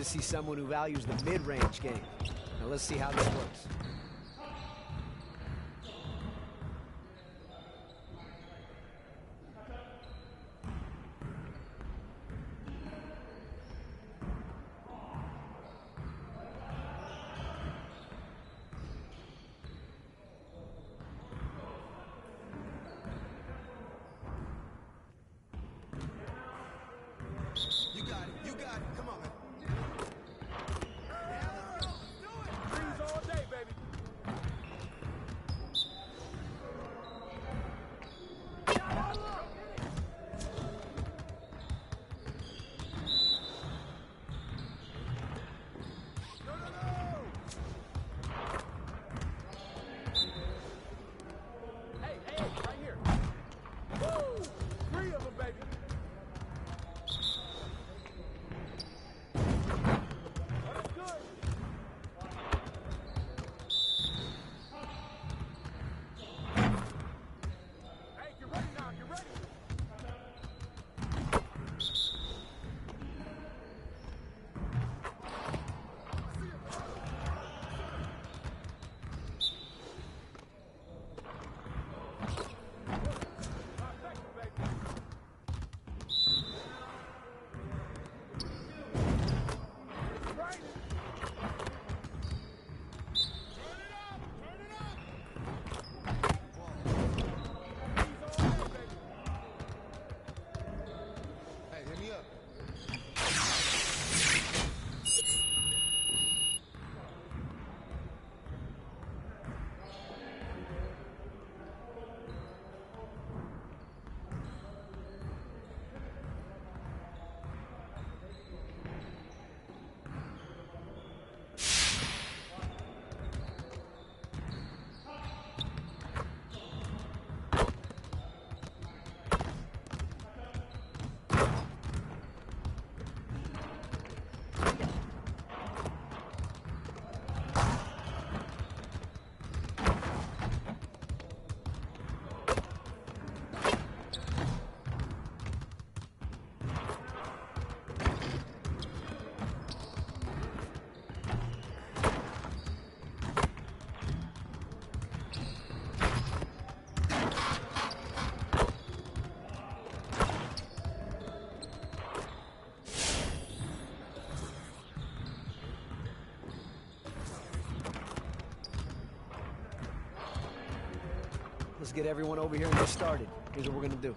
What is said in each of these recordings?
to see someone who values the mid-range game. Now let's see how this works. Let's get everyone over here and get started. Here's what we're gonna do.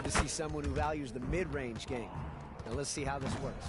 Good to see someone who values the mid-range game. Now let's see how this works.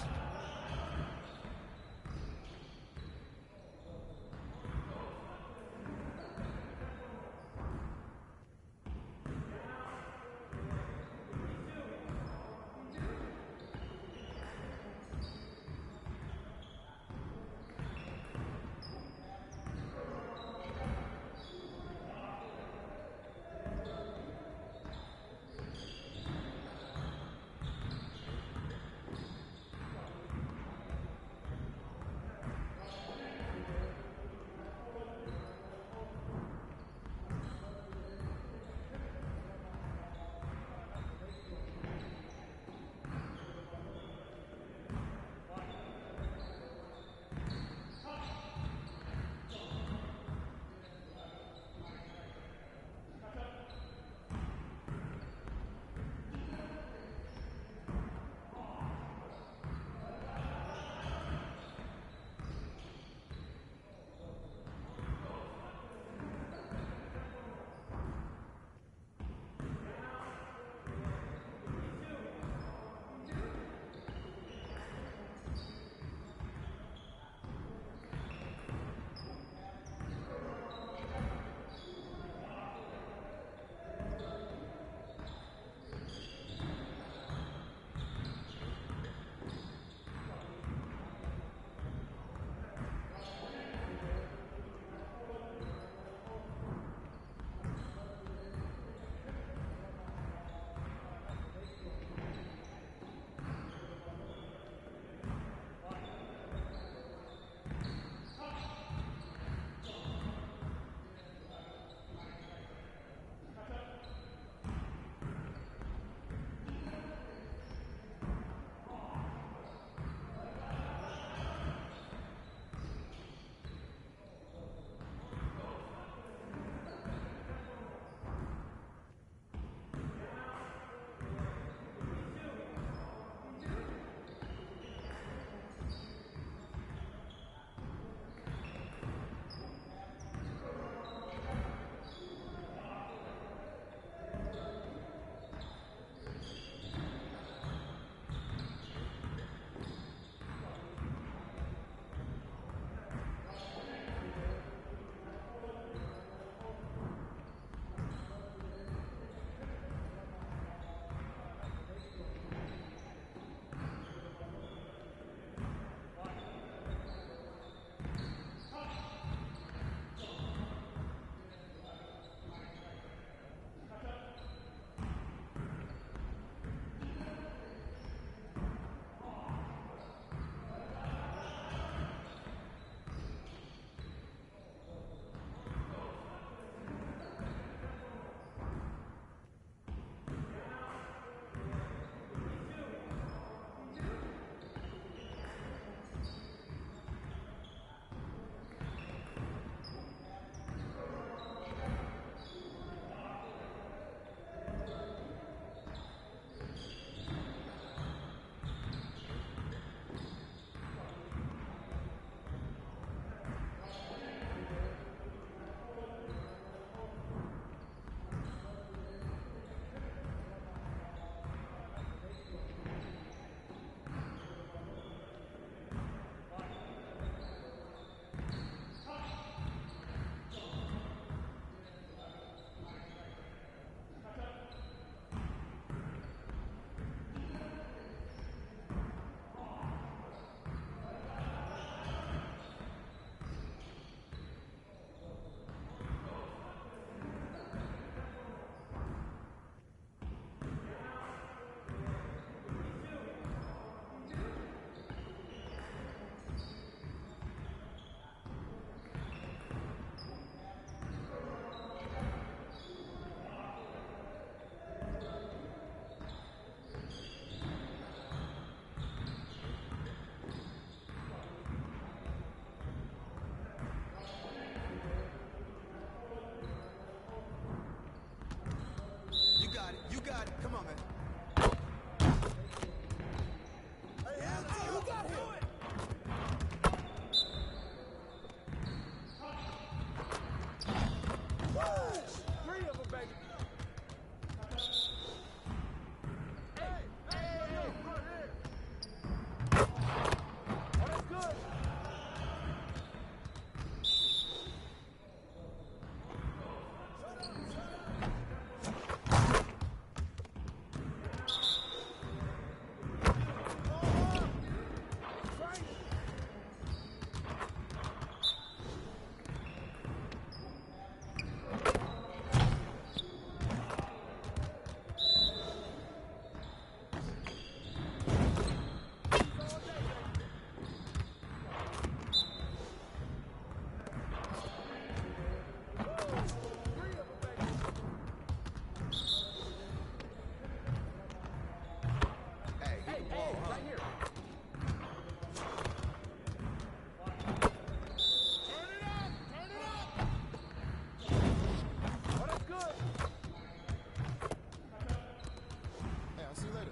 See you later.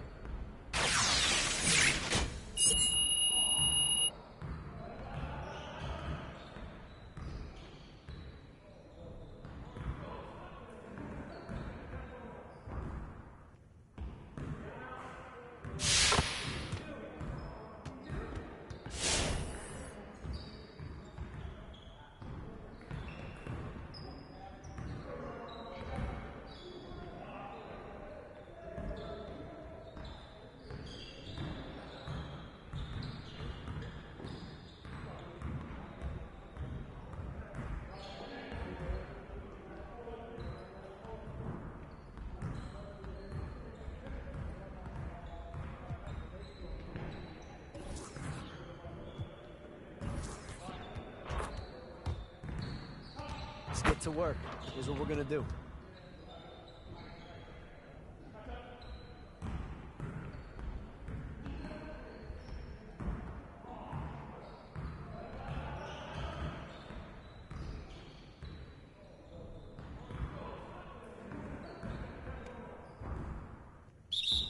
Let's get to work. Here's what we're gonna do.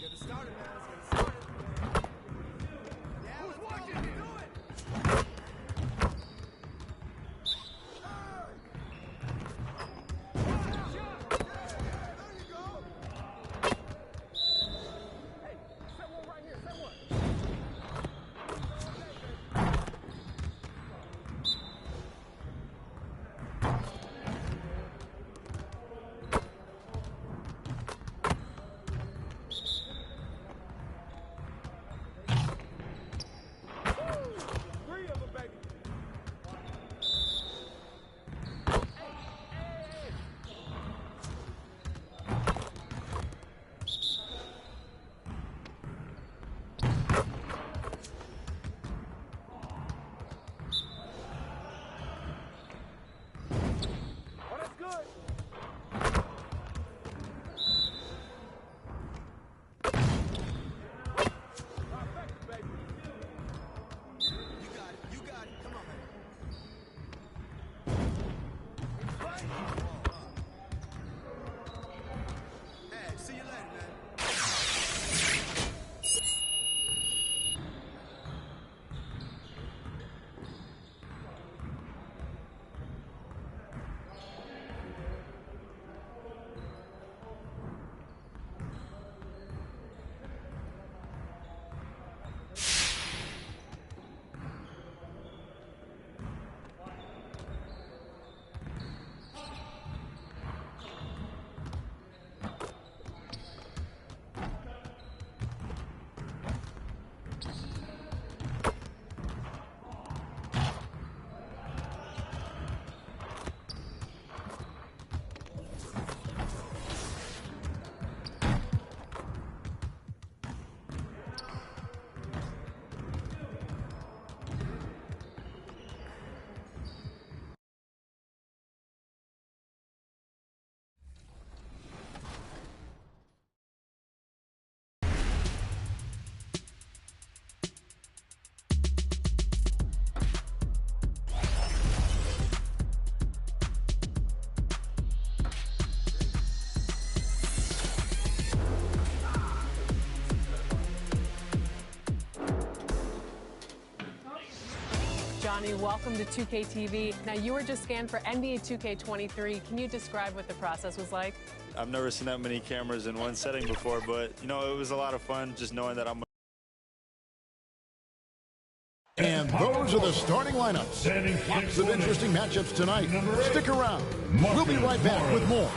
Get it started, man. Let's get it started. Yeah, who's watching? Do it. Johnny, welcome to 2K TV. Now, you were just scanned for NBA 2K23. Can you describe what the process was like? I've never seen that many cameras in one setting before, but, you know, it was a lot of fun just knowing that I'm... And those are the starting lineups. Lots of interesting matchups tonight. Stick around. We'll be right back with more.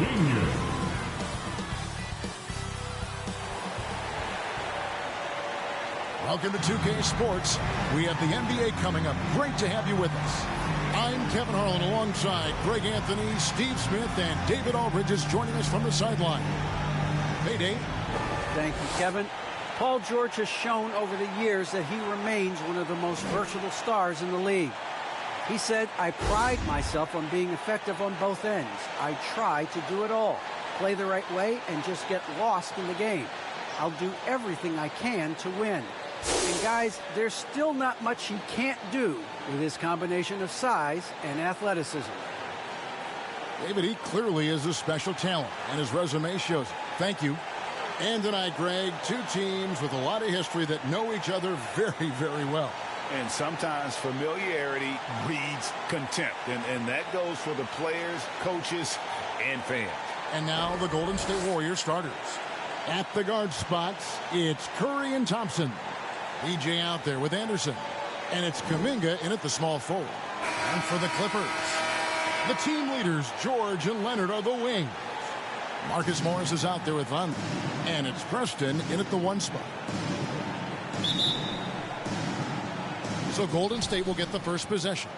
Welcome to 2K Sports. We have the NBA coming up. Great to have you with us. I'm Kevin Harlan alongside Greg Anthony, Steve Smith, and David Aldridge is joining us from the sideline. Hey, Dave. Thank you, Kevin. Paul George has shown over the years that he remains one of the most versatile stars in the league. He said, "I pride myself on being effective on both ends. I try to do it all, play the right way, and just get lost in the game. I'll do everything I can to win." And guys, there's still not much he can't do with his combination of size and athleticism. David, he clearly is a special talent, and his resume shows it. Thank you. And tonight, Greg, two teams with a lot of history that know each other very, very well. And sometimes familiarity breeds contempt. And that goes for the players, coaches, and fans. And now the Golden State Warriors starters. At the guard spots, it's Curry and Thompson. EJ out there with Anderson. And it's Kuminga in at the small forward. And for the Clippers, the team leaders, George and Leonard, are the wings. Marcus Morris is out there with Van. And it's Preston in at the 1 spot. So Golden State will get the first possession.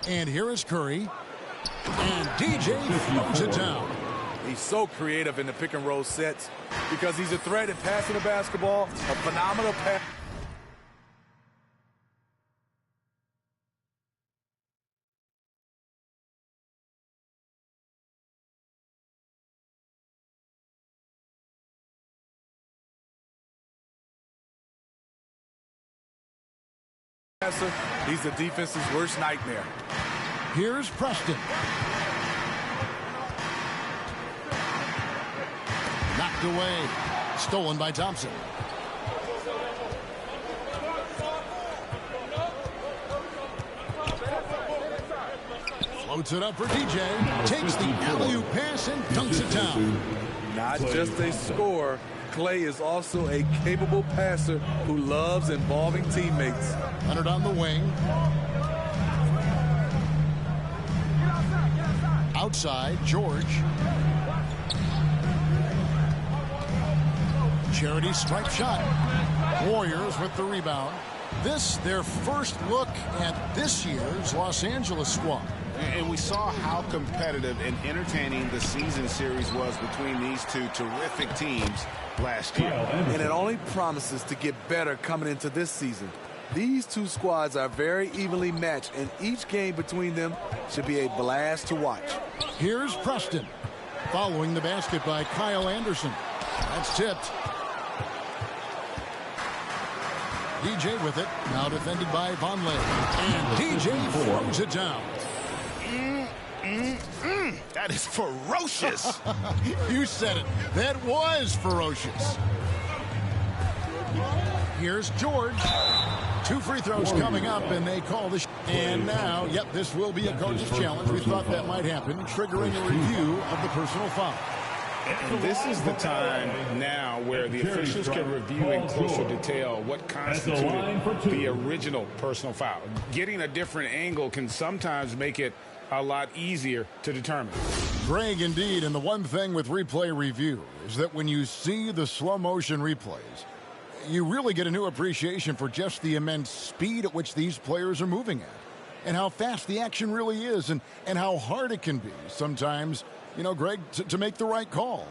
And here is Curry. And DJ throws it down. He's so creative in the pick and roll sets because he's a threat at passing the basketball, a phenomenal pass. He's the defense's worst nightmare. Here's Preston. Knocked away. Stolen by Thompson. Floats it up for DJ. Takes the alley-oop pass and dunks it down. Not just a scorer, Clay is also a capable passer who loves involving teammates. Leonard on the wing. Outside, George. Charity strike shot. Warriors with the rebound. This, their first look at this year's Los Angeles squad. And we saw how competitive and entertaining the season series was between these two terrific teams last year. And it only promises to get better coming into this season. These two squads are very evenly matched, and each game between them should be a blast to watch. Here's Preston. Following the basket by Kyle Anderson. That's tipped. DJ with it. Now defended by Vonleh. And DJ throws it down. That is ferocious. You said it. That was ferocious. Here's George. 2 free throws coming up, and they call the and now, yep, this will be a coach's challenge. We thought that might happen, triggering a review of the personal foul. And this is the time now where the officials can review in closer detail what constituted the original personal foul. Getting a different angle can sometimes make it a lot easier to determine. Greg, indeed, and the one thing with replay review is that when you see the slow motion replays, you really get a new appreciation for just the immense speed at which these players are moving at and how fast the action really is and how hard it can be sometimes, you know, Greg, to make the right call.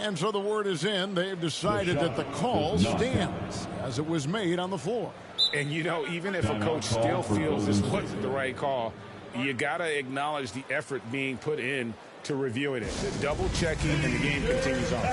And so the word is in. They've decided that the call stands as it was made on the floor. And, you know, even if a coach still feels this wasn't the right call, you got to acknowledge the effort being put in to reviewing it. The double checking, and the game continues on.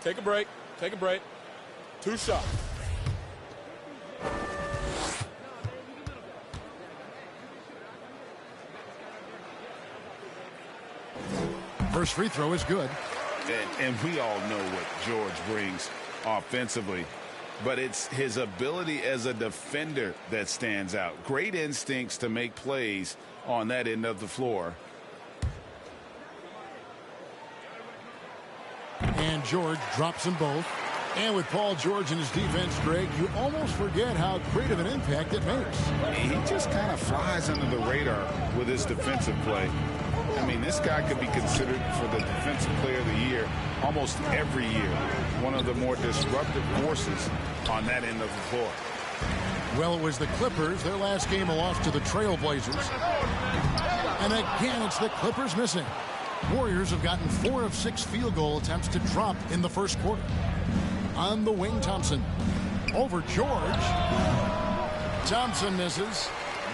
Take a break. Take a break. 2 shots. First free throw is good. And we all know what George brings offensively, but it's his ability as a defender that stands out. Great instincts to make plays on that end of the floor. And George drops them both. And with Paul George and his defense, Greg, you almost forget how great of an impact it makes. He just kind of flies under the radar with his defensive play. I mean, this guy could be considered for the Defensive Player of the Year almost every year. One of the more disruptive forces on that end of the floor. Well, it was the Clippers. Their last game a loss to the Trailblazers. And again, it's the Clippers missing. Warriors have gotten 4 of 6 field goal attempts to drop in the first quarter. On the wing, Thompson. Over George. Thompson misses.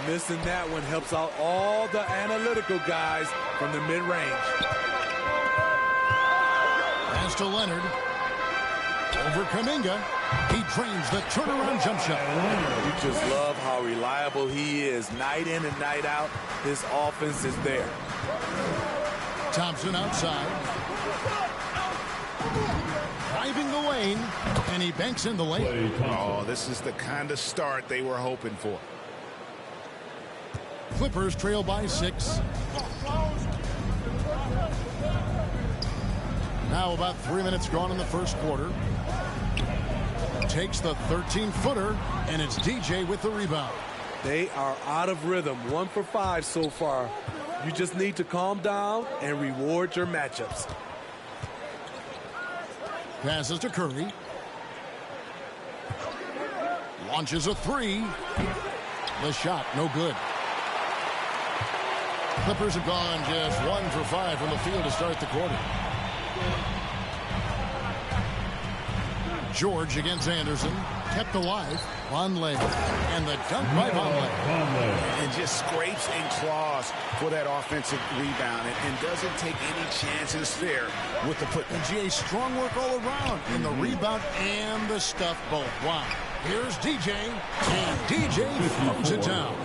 Missing that one helps out all the analytical guys from the mid-range. Pass to Leonard. Over Kuminga. He drains the turnaround jump shot. You just love how reliable he is. Night in and night out, his offense is there. Thompson outside. Driving the lane, and he banks in the lane. Oh, this is the kind of start they were hoping for. Clippers trail by 6. Now about 3 minutes gone in the first quarter. Takes the 13-footer, and it's DJ with the rebound. They are out of rhythm. 1 for 5 so far. You just need to calm down and reward your matchups. Passes to Curry. Launches a 3. The shot, no good. Clippers have gone just 1 for 5 from the field to start the quarter. George against Anderson. Kept alive. Vonleh. And the dunk by Vonleh. And just scrapes and claws for that offensive rebound and doesn't take any chances there with the put. And GA, strong work all around in the rebound and the stuff both. Wow. Here's DJ. And DJ throws it down.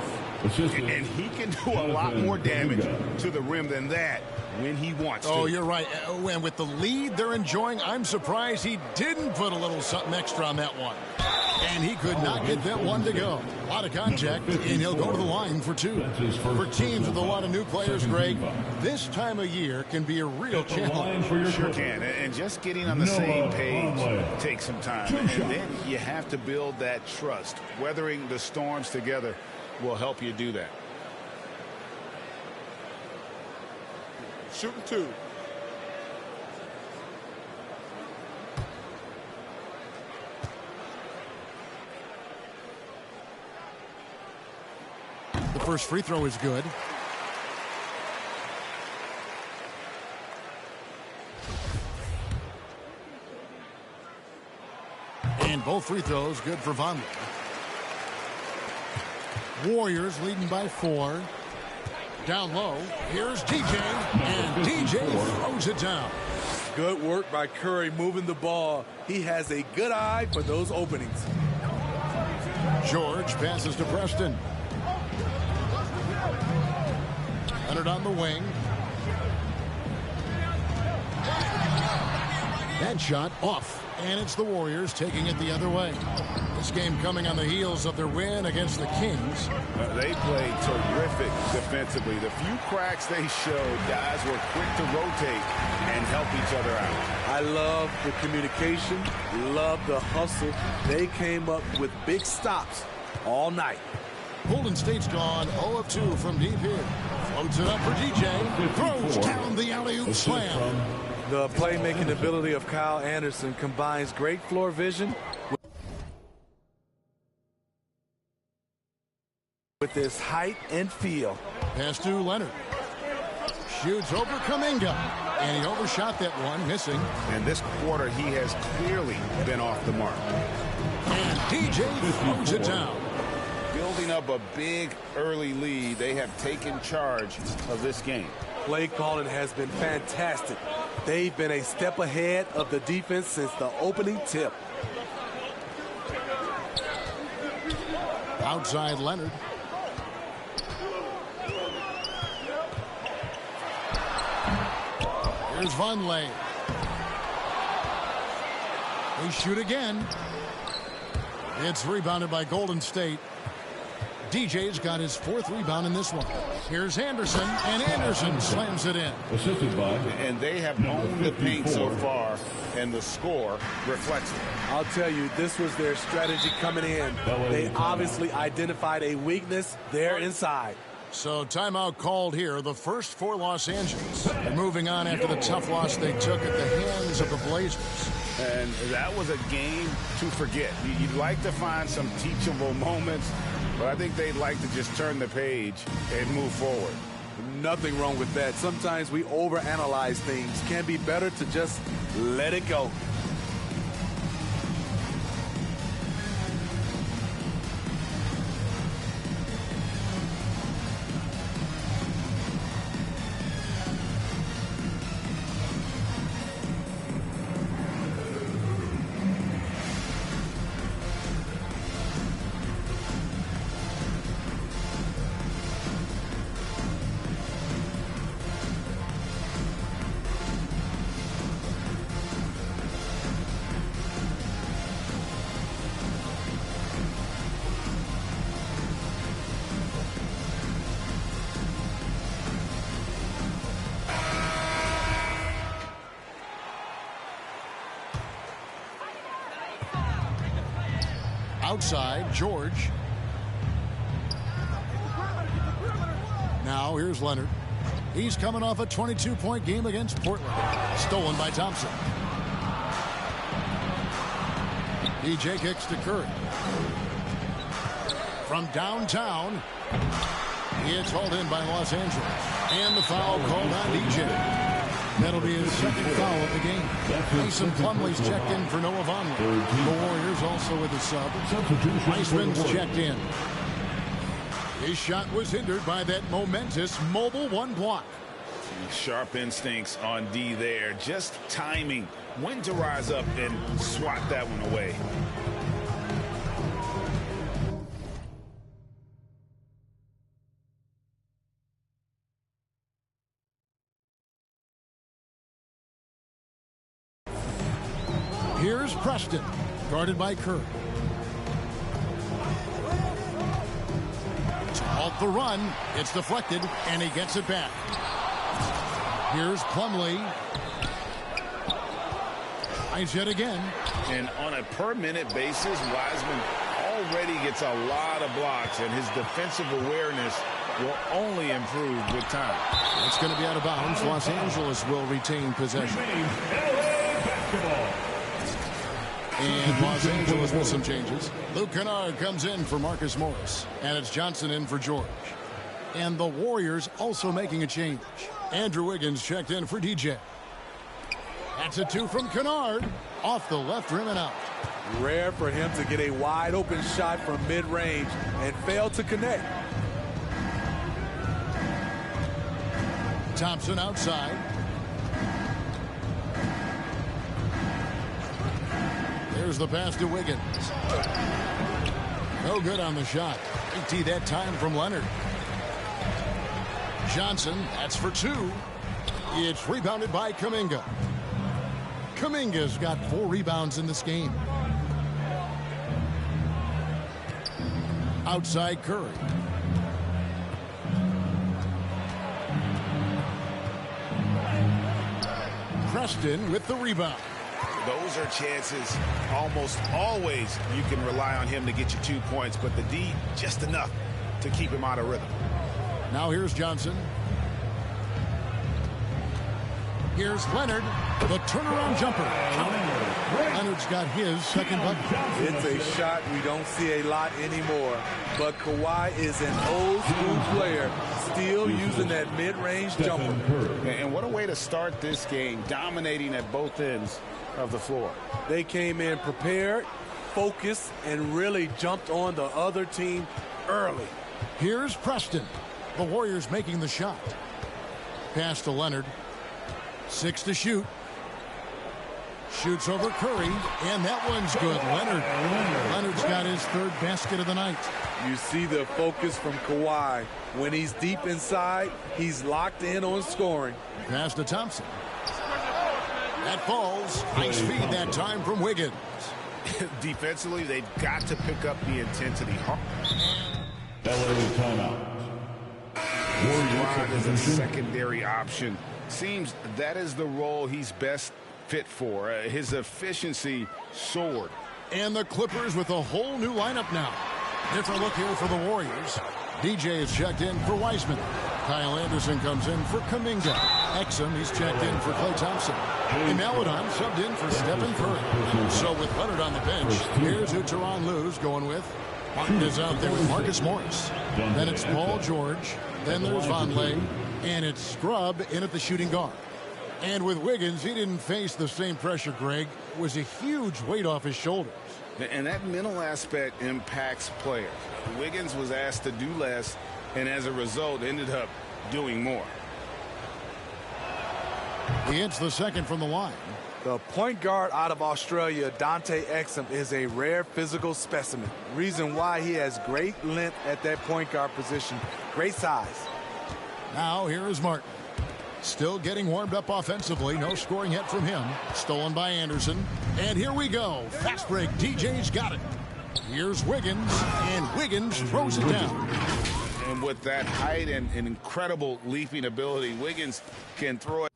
And he can do a lot more damage to the rim than that when he wants to. Oh, you're right. And with the lead they're enjoying, I'm surprised he didn't put a little something extra on that one. And he could not get that one to go. A lot of contact, and he'll go to the line for 2. For teams with a lot of new players, Greg, this time of year can be a real challenge. Sure can. And just getting on the same page takes some time. And then you have to build that trust. Weathering the storms together will help you do that. Shooting 2. The first free throw is good. And both free throws good for Vonleh. Warriors leading by 4. Down low. Here's DJ. And DJ throws it down. Good work by Curry moving the ball. He has a good eye for those openings. George passes to Preston. Leonard on the wing. That shot off. And it's the Warriors taking it the other way. This game coming on the heels of their win against the Kings. They played terrific defensively. The few cracks they showed, guys were quick to rotate and help each other out. I love the communication, love the hustle. They came up with big stops all night. Golden State's gone 0 of 2 from deep here. Floats it up for DJ. Throws down the alley-oop slam. The playmaking ability of Kyle Anderson combines great floor vision with his height and feel. Pass to Leonard. Shoots over Kuminga. And he overshot that one, missing. And this quarter, he has clearly been off the mark. And DJ throws it down. Building up a big early lead, they have taken charge of this game. Play calling has been fantastic. They've been a step ahead of the defense since the opening tip. Outside Leonard. Here's Vonleh. They shoot again. It's rebounded by Golden State. DJ's got his 4th rebound in this one. Here's Anderson, and Anderson slams it in. Assisted by. And they have owned the paint so far, and the score reflects it. I'll tell you, this was their strategy coming in. They obviously identified a weakness there inside. So timeout called here, the first for Los Angeles. And moving on after the tough loss they took at the hands of the Blazers. And that was a game to forget. You'd like to find some teachable moments, but I think they'd like to just turn the page and move forward. Nothing wrong with that. Sometimes we overanalyze things. Can be better to just let it go. Outside, George. Now here's Leonard. He's coming off a 22-point game against Portland. Stolen by Thompson. DJ kicks to Curry. From downtown, it's hauled in by Los Angeles. And the foul called on DJ. That'll be his 2nd foul of the game. Mason Plumlee's checked in for Noah Vonleh. The Warriors also with a sub. Weissman's checked in. His shot was hindered by that momentous mobile 1 block. Sharp instincts on D there. Just timing when to rise up and swat that one away. Here's Preston, guarded by Curry. To halt the run, it's deflected, and he gets it back. Here's Plumlee. Tries yet again. And on a per-minute basis, Wiseman already gets a lot of blocks, and his defensive awareness will only improve with time. It's going to be out of bounds. Los Angeles will retain possession. And Los Angeles with some changes. Luke Kennard comes in for Marcus Morris. And it's Johnson in for George. And the Warriors also making a change. Andrew Wiggins checked in for DJ. That's a 2 from Kennard. Off the left rim and out. Rare for him to get a wide open shot from mid-range and fail to connect. Thompson outside. There's the pass to Wiggins. No good on the shot. 80 that time from Leonard. Johnson, that's for 2. It's rebounded by Kuminga. Kuminga's got 4 rebounds in this game. Outside Curry. Preston with the rebound. Those are chances almost always you can rely on him to get you 2 points, but the D just enough to keep him out of rhythm. Now here's Johnson. Here's Leonard, the turnaround jumper. Leonard's got his 2nd bucket. It's a shot we don't see a lot anymore, but Kawhi is an old school player, still using that mid-range jumper. And what a way to start this game, dominating at both ends of the floor. They came in prepared, focused, and really jumped on the other team early. Here's Preston. The Warriors making the shot. Pass to Leonard. 6 to shoot. Shoots over Curry, and that one's good. Leonard's got his 3rd basket of the night. You see the focus from Kawhi. When he's deep inside, he's locked in on scoring. Pass to Thompson. That falls. Nice feed that time from Wiggins. Defensively, they've got to pick up the intensity. LA timeout. Warriors is a secondary option. Seems that is the role he's best fit for. His efficiency soared. And the Clippers with a whole new lineup now. Different look here for the Warriors. DJ is checked in for Wiseman. Kyle Anderson comes in for Kuminga. Exum, he's checked in for Klay Thompson. Imelodon subbed in for Stephen Curry. So with Leonard on the bench, here's who Tyronn Lue's going with. Martin is out there with Marcus Morris. Then it's Paul George. Then there's Vonleh. And it's Scrub in at the shooting guard. And with Wiggins, he didn't face the same pressure, Greg. It was a huge weight off his shoulders. And that mental aspect impacts players. Wiggins was asked to do less, and as a result, ended up doing more. He hits the second from the line. The point guard out of Australia, Dante Exum, is a rare physical specimen. Reason why he has great length at that point guard position. Great size. Now here is Martin. Still getting warmed up offensively. No scoring yet from him. Stolen by Anderson. And here we go. Fast break. DJ's got it. Here's Wiggins. And Wiggins throws it down. And with that height and incredible leaping ability, Wiggins can throw it.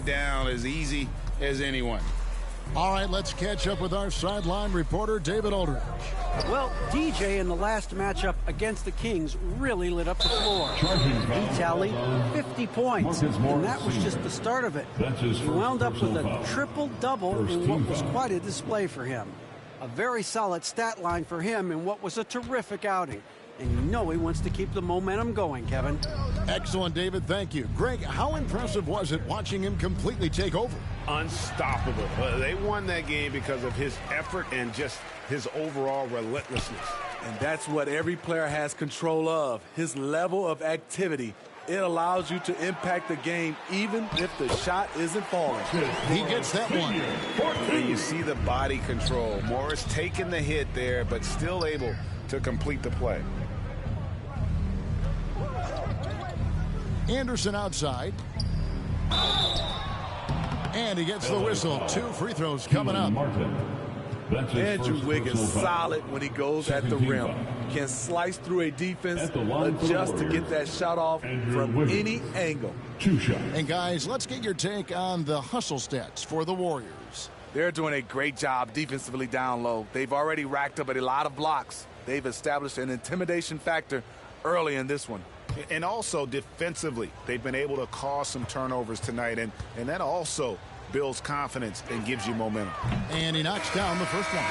Down as easy as anyone. All right, let's catch up with our sideline reporter, David Aldridge. Well, DJ in the last matchup against the Kings really lit up the floor. He tallied 50 points, and that was just the start of it. He wound up with a triple-double in what was quite a display for him. A very solid stat line for him in what was a terrific outing. And you know he wants to keep the momentum going, Kevin. Excellent, David. Thank you. Greg, how impressive was it watching him completely take over? Unstoppable. They won that game because of his effort and just his overall relentlessness. And that's what every player has control of, his level of activity. It allows you to impact the game even if the shot isn't falling. He gets that one. And you see the body control. Morris taking the hit there, but still able to complete the play. Anderson outside. And he gets the whistle. 2 free throws coming up. Andrew Wiggins solid when he goes at the rim. Can slice through a defense, adjust to get that shot off from any angle. And guys, let's get your take on the hustle stats for the Warriors. They're doing a great job defensively down low. They've already racked up a lot of blocks. They've established an intimidation factor early in this one. And also defensively, they've been able to cause some turnovers tonight, and that also builds confidence and gives you momentum. And he knocks down the first one.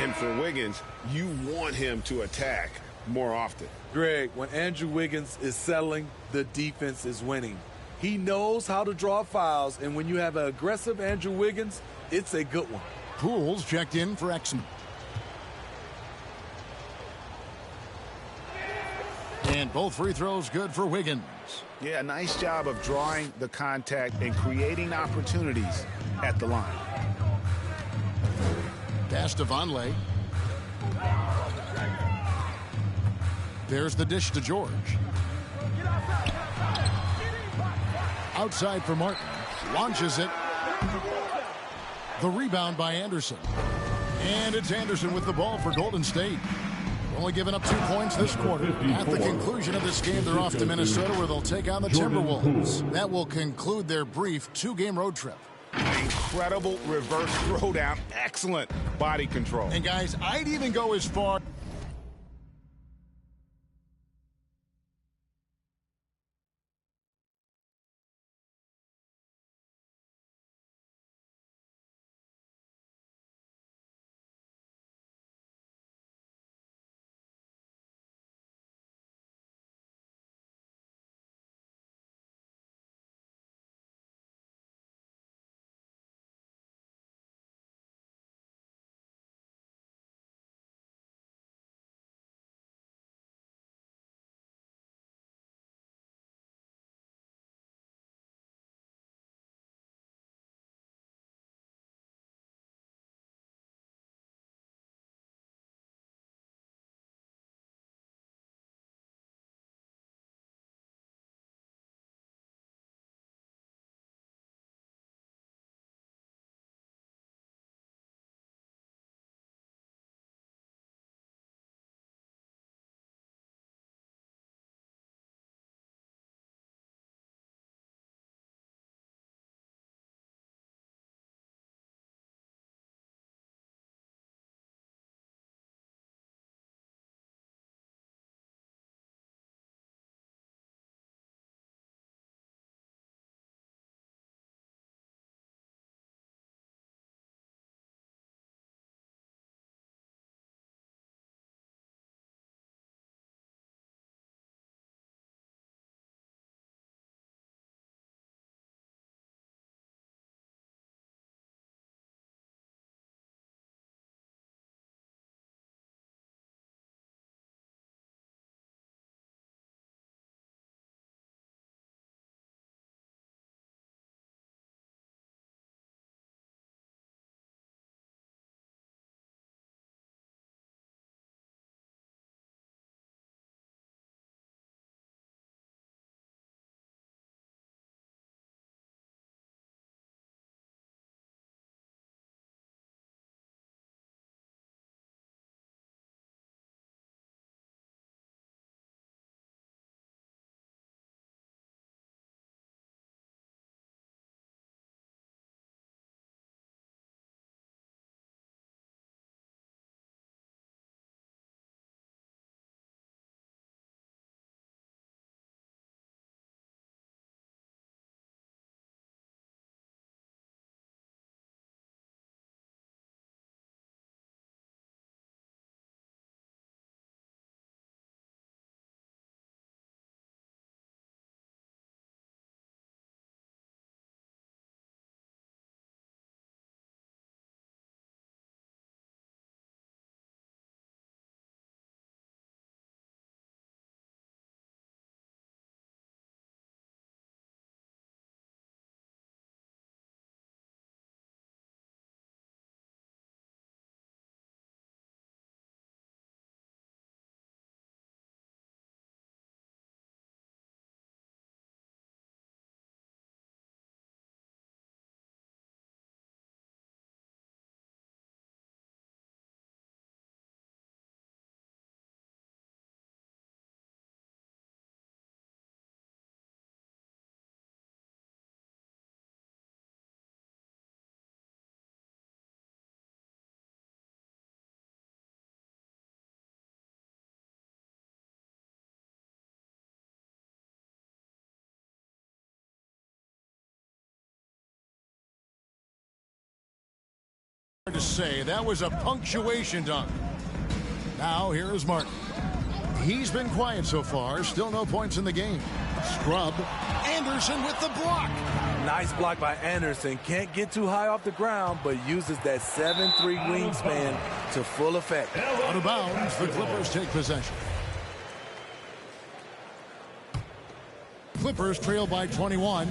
And for Wiggins, you want him to attack more often. Greg, when Andrew Wiggins is settling, the defense is winning. He knows how to draw fouls, and when you have an aggressive Andrew Wiggins, it's a good one. Pools checked in for Exum. And both free throws good for Wiggins. Yeah, nice job of drawing the contact and creating opportunities at the line. Pass to Vonleh. There's the dish to George. Outside for Martin. Launches it. The rebound by Anderson. And it's Anderson with the ball for Golden State. Only giving up 2 points this quarter. At the conclusion of this game, they're off to Minnesota where they'll take on the Timberwolves. That will conclude their brief 2-game road trip. Incredible reverse throwdown. Excellent body control. And guys, I'd even go as far to say. That was a punctuation dunk. Now here is Martin. He's been quiet so far. Still no points in the game. Scrub. Anderson with the block. Nice block by Anderson. Can't get too high off the ground, but uses that 7'3" wingspan to full effect. Out of bounds. The Clippers take possession. Clippers trail by 21.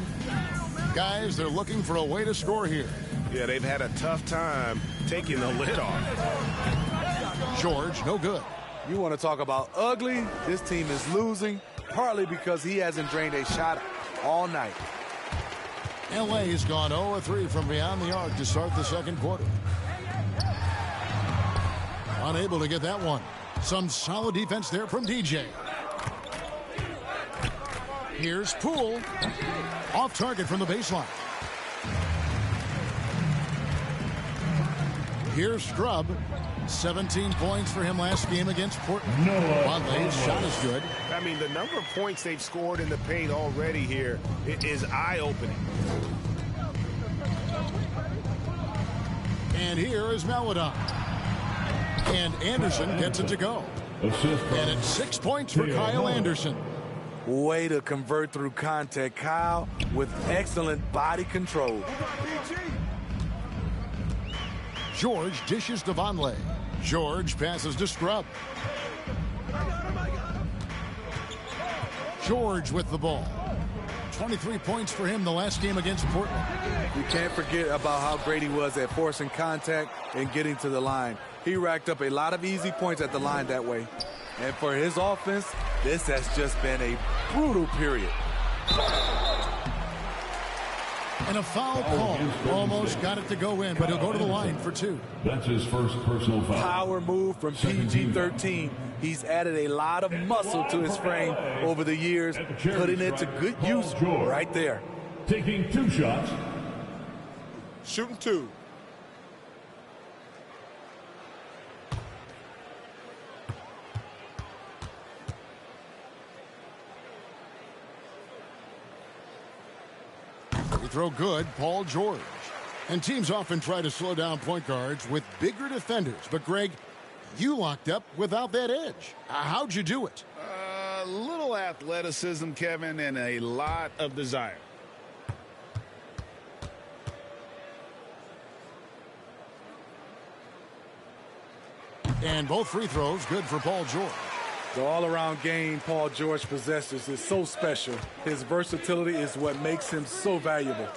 Guys, they're looking for a way to score here. Yeah, they've had a tough time taking the lid off. George, no good. You want to talk about ugly? This team is losing, partly because he hasn't drained a shot all night. LA has gone 0-3 from beyond the arc to start the second quarter. Unable to get that one. Some solid defense there from DJ. Here's Poole. Off target from the baseline. Here's Scrub. 17 points for him last game against Portland. Vonleh's shot is good. I mean, the number of points they've scored in the paint already here is eye-opening. And here is Maladon. And Anderson gets it to go. And it's 6 points for Kyle Anderson. Way to convert through contact, Kyle, with excellent body control. George dishes to Vonleh. George passes to Scrub. George with the ball. 23 points for him the last game against Portland. You can't forget about how great he was at forcing contact and getting to the line. He racked up a lot of easy points at the line that way. And for his offense, this has just been a brutal period. And a foul call. Almost got it to go in, but he'll go to the line for 2. That's his first personal foul. Power move from PG-13. He's added a lot of muscle to his frame over the years, putting it to good use right there. Taking 2 shots. Shooting 2. Throw good, Paul George. And teams often try to slow down point guards with bigger defenders. But, Greg, you locked up without that edge. How'd you do it? A little athleticism, Kevin, and a lot of desire. And both free throws good for Paul George. The all-around game Paul George possesses is so special. His versatility is what makes him so valuable.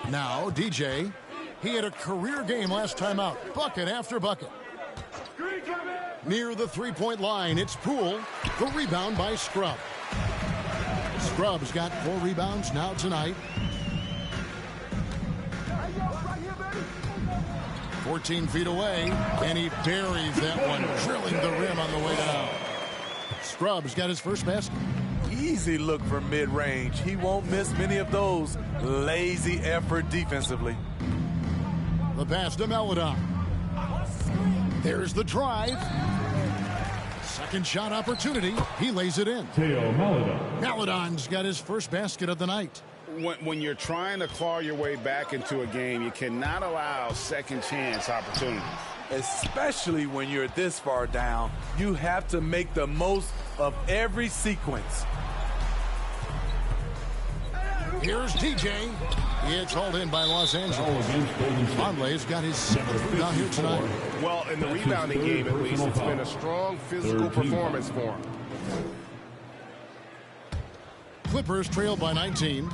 Now, DJ. He had a career game last time out. Bucket after bucket. Near the three-point line, it's Poole. The rebound by Scrub. Scrub's got 4 rebounds now tonight. 14 feet away, and he buries that one, drilling the rim on the way down. Scrub's got his first basket. Easy look for mid-range. He won't miss many of those. Lazy effort defensively. The pass to Maladon. There's the drive. Second shot opportunity. He lays it in. Theo Maladon. Maladon's got his first basket of the night. When you're trying to claw your way back into a game, you cannot allow second chance opportunities. Especially when you're this far down, you have to make the most of every sequence. Here's DJ. It's hauled in by Los Angeles. Vonleh's got his 7th rebound here tonight. Well, in the rebounding game, at least, it's been a strong physical performance for him. Clippers trail by 19.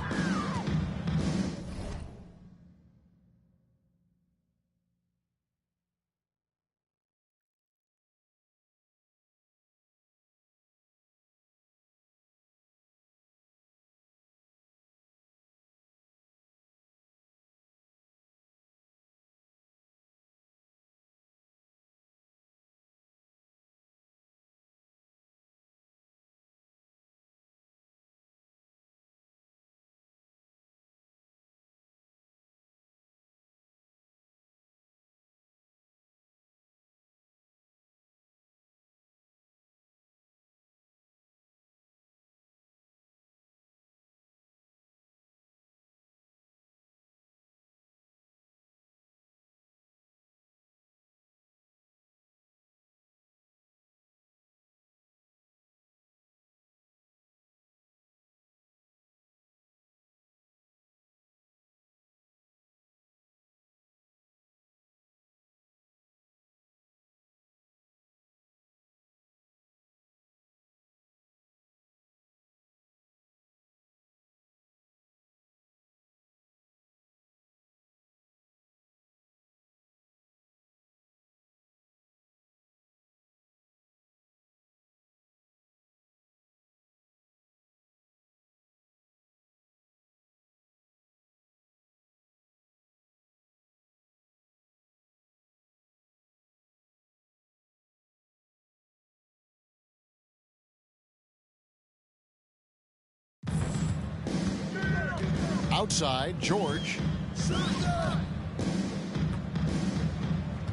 Outside, George.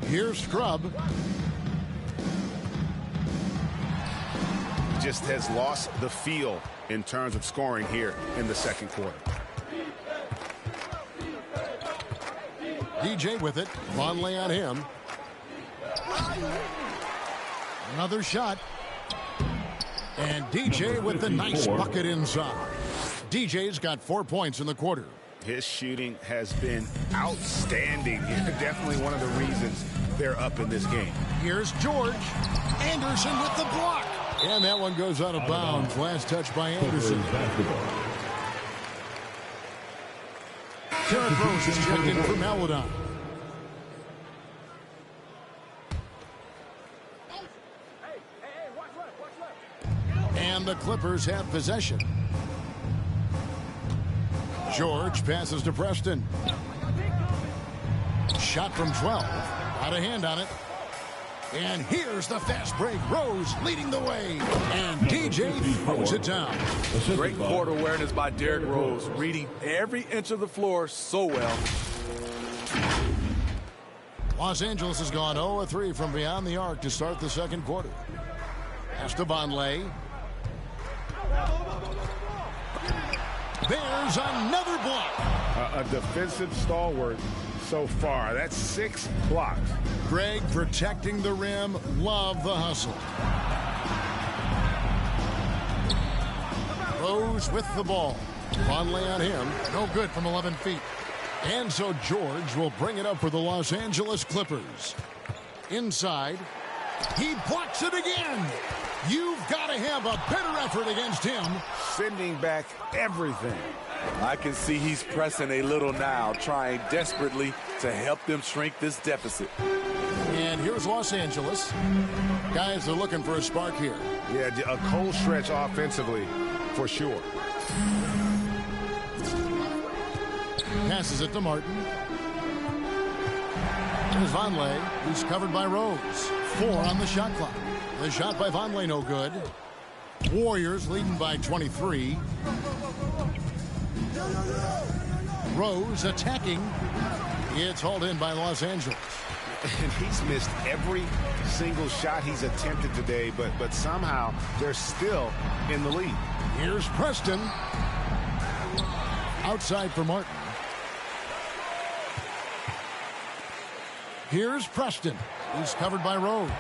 Here's Scrub. Just has lost the feel in terms of scoring here in the second quarter. DJ with it. Vonleh on him. Another shot. And DJ with the nice bucket inside. DJ's got 4 points in the quarter. His shooting has been outstanding. Definitely one of the reasons they're up in this game. Here's George. Anderson with the block. And that one goes out of bounds. Last touch by Anderson. Derrick Rose is checked in for Maladon. And the Clippers have possession. George passes to Preston. Shot from 12. Out of hand on it. And here's the fast break. Rose leading the way. And DJ throws it down. Great court awareness by Derrick Rose, reading every inch of the floor so well. Los Angeles has gone 0-3 from beyond the arc to start the second quarter. Pass to Vonleh. There's another block. A defensive stalwart so far. That's 6 blocks. Greg protecting the rim. Love the hustle. Rose with the ball. Vonleh on him. No good from 11 feet. And so George will bring it up for the Los Angeles Clippers. Inside. He blocks it again. You've got to have a better effort against him. Sending back everything. I can see he's pressing a little now, trying desperately to help them shrink this deficit. And here's Los Angeles. Guys are looking for a spark here. Yeah, a cold stretch offensively for sure. Passes it to Martin. Here's Vonleh, who's covered by Rose. 4 on the shot clock. The shot by Vonleh no good. Warriors leading by 23. Rose attacking. It's hauled in by Los Angeles. And he's missed every single shot he's attempted today, but somehow they're still in the lead. Here's Preston. Outside for Martin. Here's Preston. He's covered by Rose.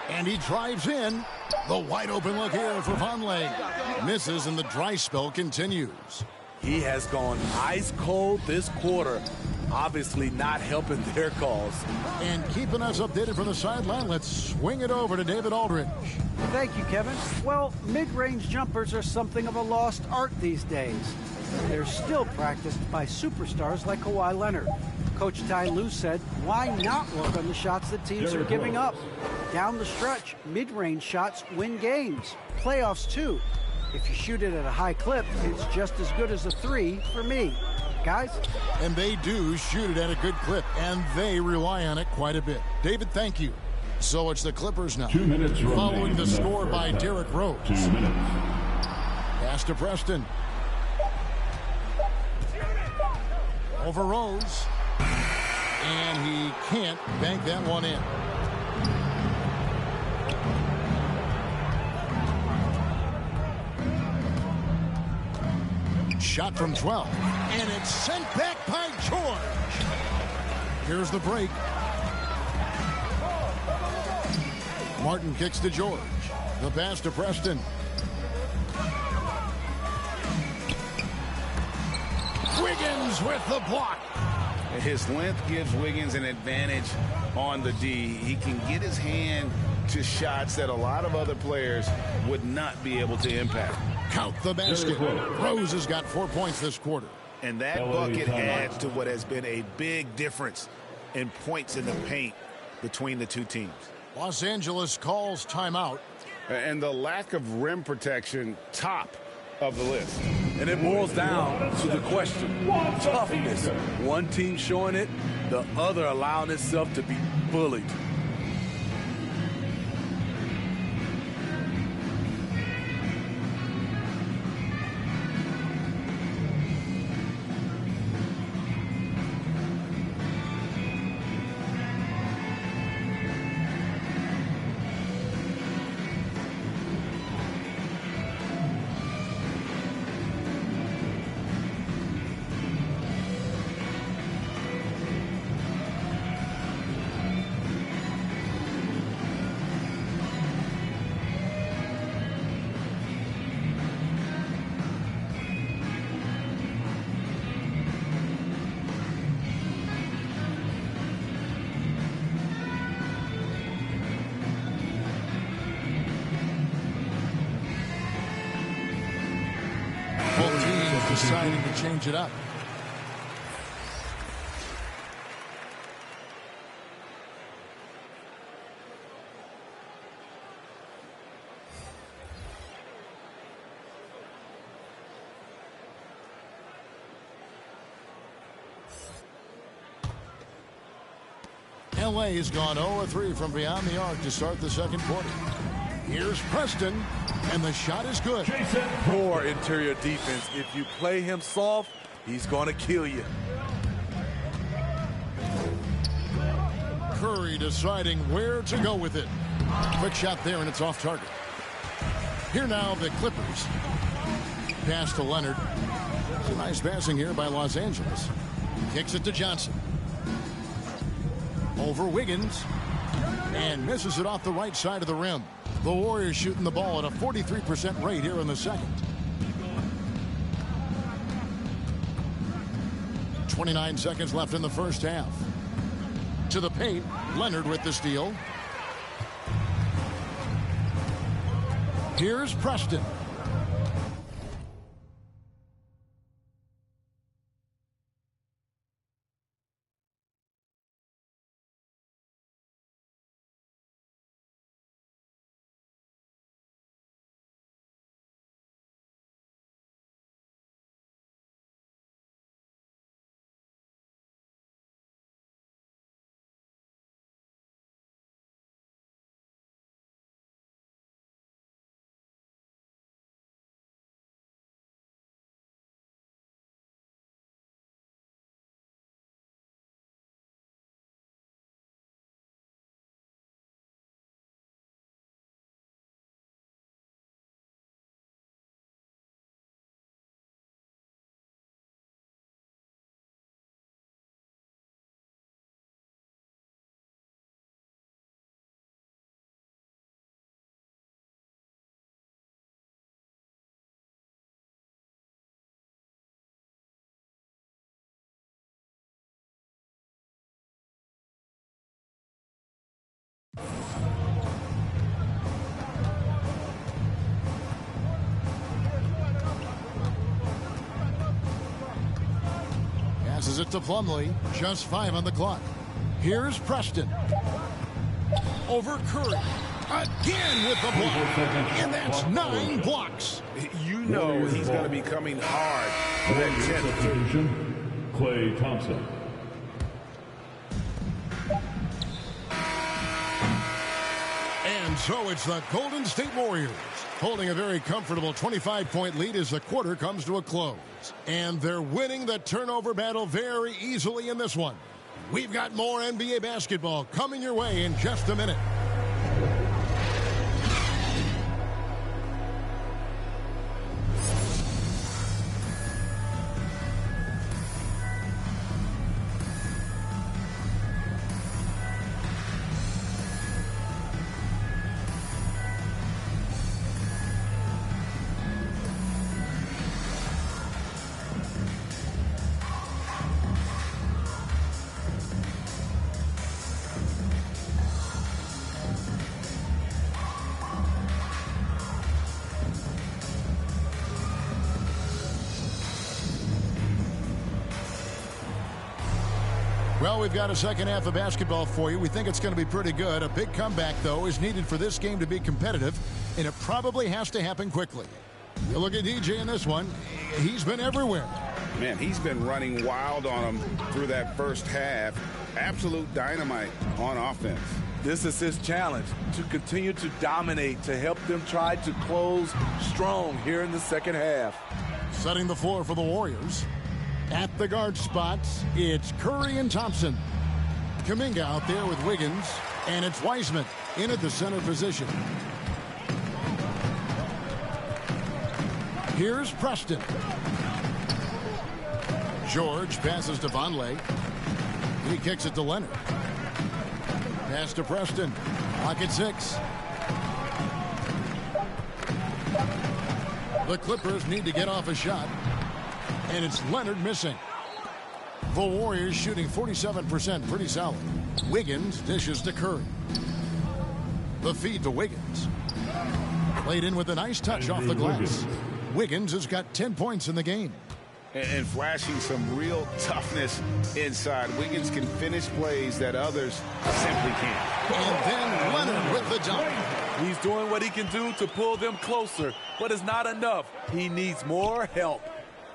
And he drives in. The wide open look here for Vonleh. Misses and the dry spell continues. He has gone ice cold this quarter. Obviously not helping their cause. And keeping us updated from the sideline, let's swing it over to David Aldridge. Thank you, Kevin. Well, mid-range jumpers are something of a lost art these days. They're still practiced by superstars like Kawhi Leonard. Coach Ty Lue said, why not work on the shots that teams are giving up? Down the stretch, mid-range shots win games. Playoffs, too. If you shoot it at a high clip, it's just as good as a 3 for me. Guys? And they do shoot it at a good clip, and they rely on it quite a bit. David, thank you. So it's the Clippers now. 2 minutes following the score by Derrick Rose. 2 minutes. Pass to Preston. Over Rose. And he can't bank that one in. Shot from 12. And it's sent back by George. Here's the break. Martin kicks to George. The pass to Preston. Wiggins with the block. His length gives Wiggins an advantage on the D. He can get his hand to shots that a lot of other players would not be able to impact. Count the basket. Rose has got 4 points this quarter. And that bucket adds to what has been a big difference in points in the paint between the two teams. Los Angeles calls timeout. And the lack of rim protection, top of the list. And it boils down to the question, toughness. One team showing it, the other allowing itself to be bullied. deciding to change it up. LA has gone 0-3 from beyond the arc to start the second quarter. Here's Preston, and the shot is good. Poor interior defense. If you play him soft, he's going to kill you. Curry deciding where to go with it. Quick shot there, and it's off target. Here now, the Clippers. Pass to Leonard. It's a nice passing here by Los Angeles. Kicks it to Johnson. Over Wiggins. And misses it off the right side of the rim. The Warriors shooting the ball at a 43% rate here in the second. 29 seconds left in the first half. To the paint. Leonard with the steal. Here's Preston. Passes it to Plumlee. Just 5 on the clock. Here's Preston. Over Curry. Again with the block. And that's 9 blocks. You know he's going to be coming hard for that 10th. Klay Thompson. And so it's the Golden State Warriors holding a very comfortable 25-point lead as the quarter comes to a close. And they're winning the turnover battle very easily in this one. We've got more NBA basketball coming your way in just a minute. Well, we've got a second half of basketball for you. We think it's going to be pretty good. A big comeback, though, is needed for this game to be competitive, and it probably has to happen quickly. You look at DJ in this one. He's been everywhere. Man, he's been running wild on him through that first half. Absolute dynamite on offense. This is his challenge, to continue to dominate, to help them try to close strong here in the second half. Setting the floor for the Warriors. At the guard spots, it's Curry and Thompson. Kuminga out there with Wiggins, and it's Wiseman in at the center position. Here's Preston. George passes to Vonleh. He kicks it to Leonard. Pass to Preston. Clock at 6. The Clippers need to get off a shot. And it's Leonard missing. The Warriors shooting 47%, pretty solid. Wiggins dishes to Curry. The feed to Wiggins. Played in with a nice touch off the glass. Wiggins has got 10 points in the game. and flashing some real toughness inside. Wiggins can finish plays that others simply can't. And then Leonard with the dunk. He's doing what he can do to pull them closer, but it's not enough. He needs more help.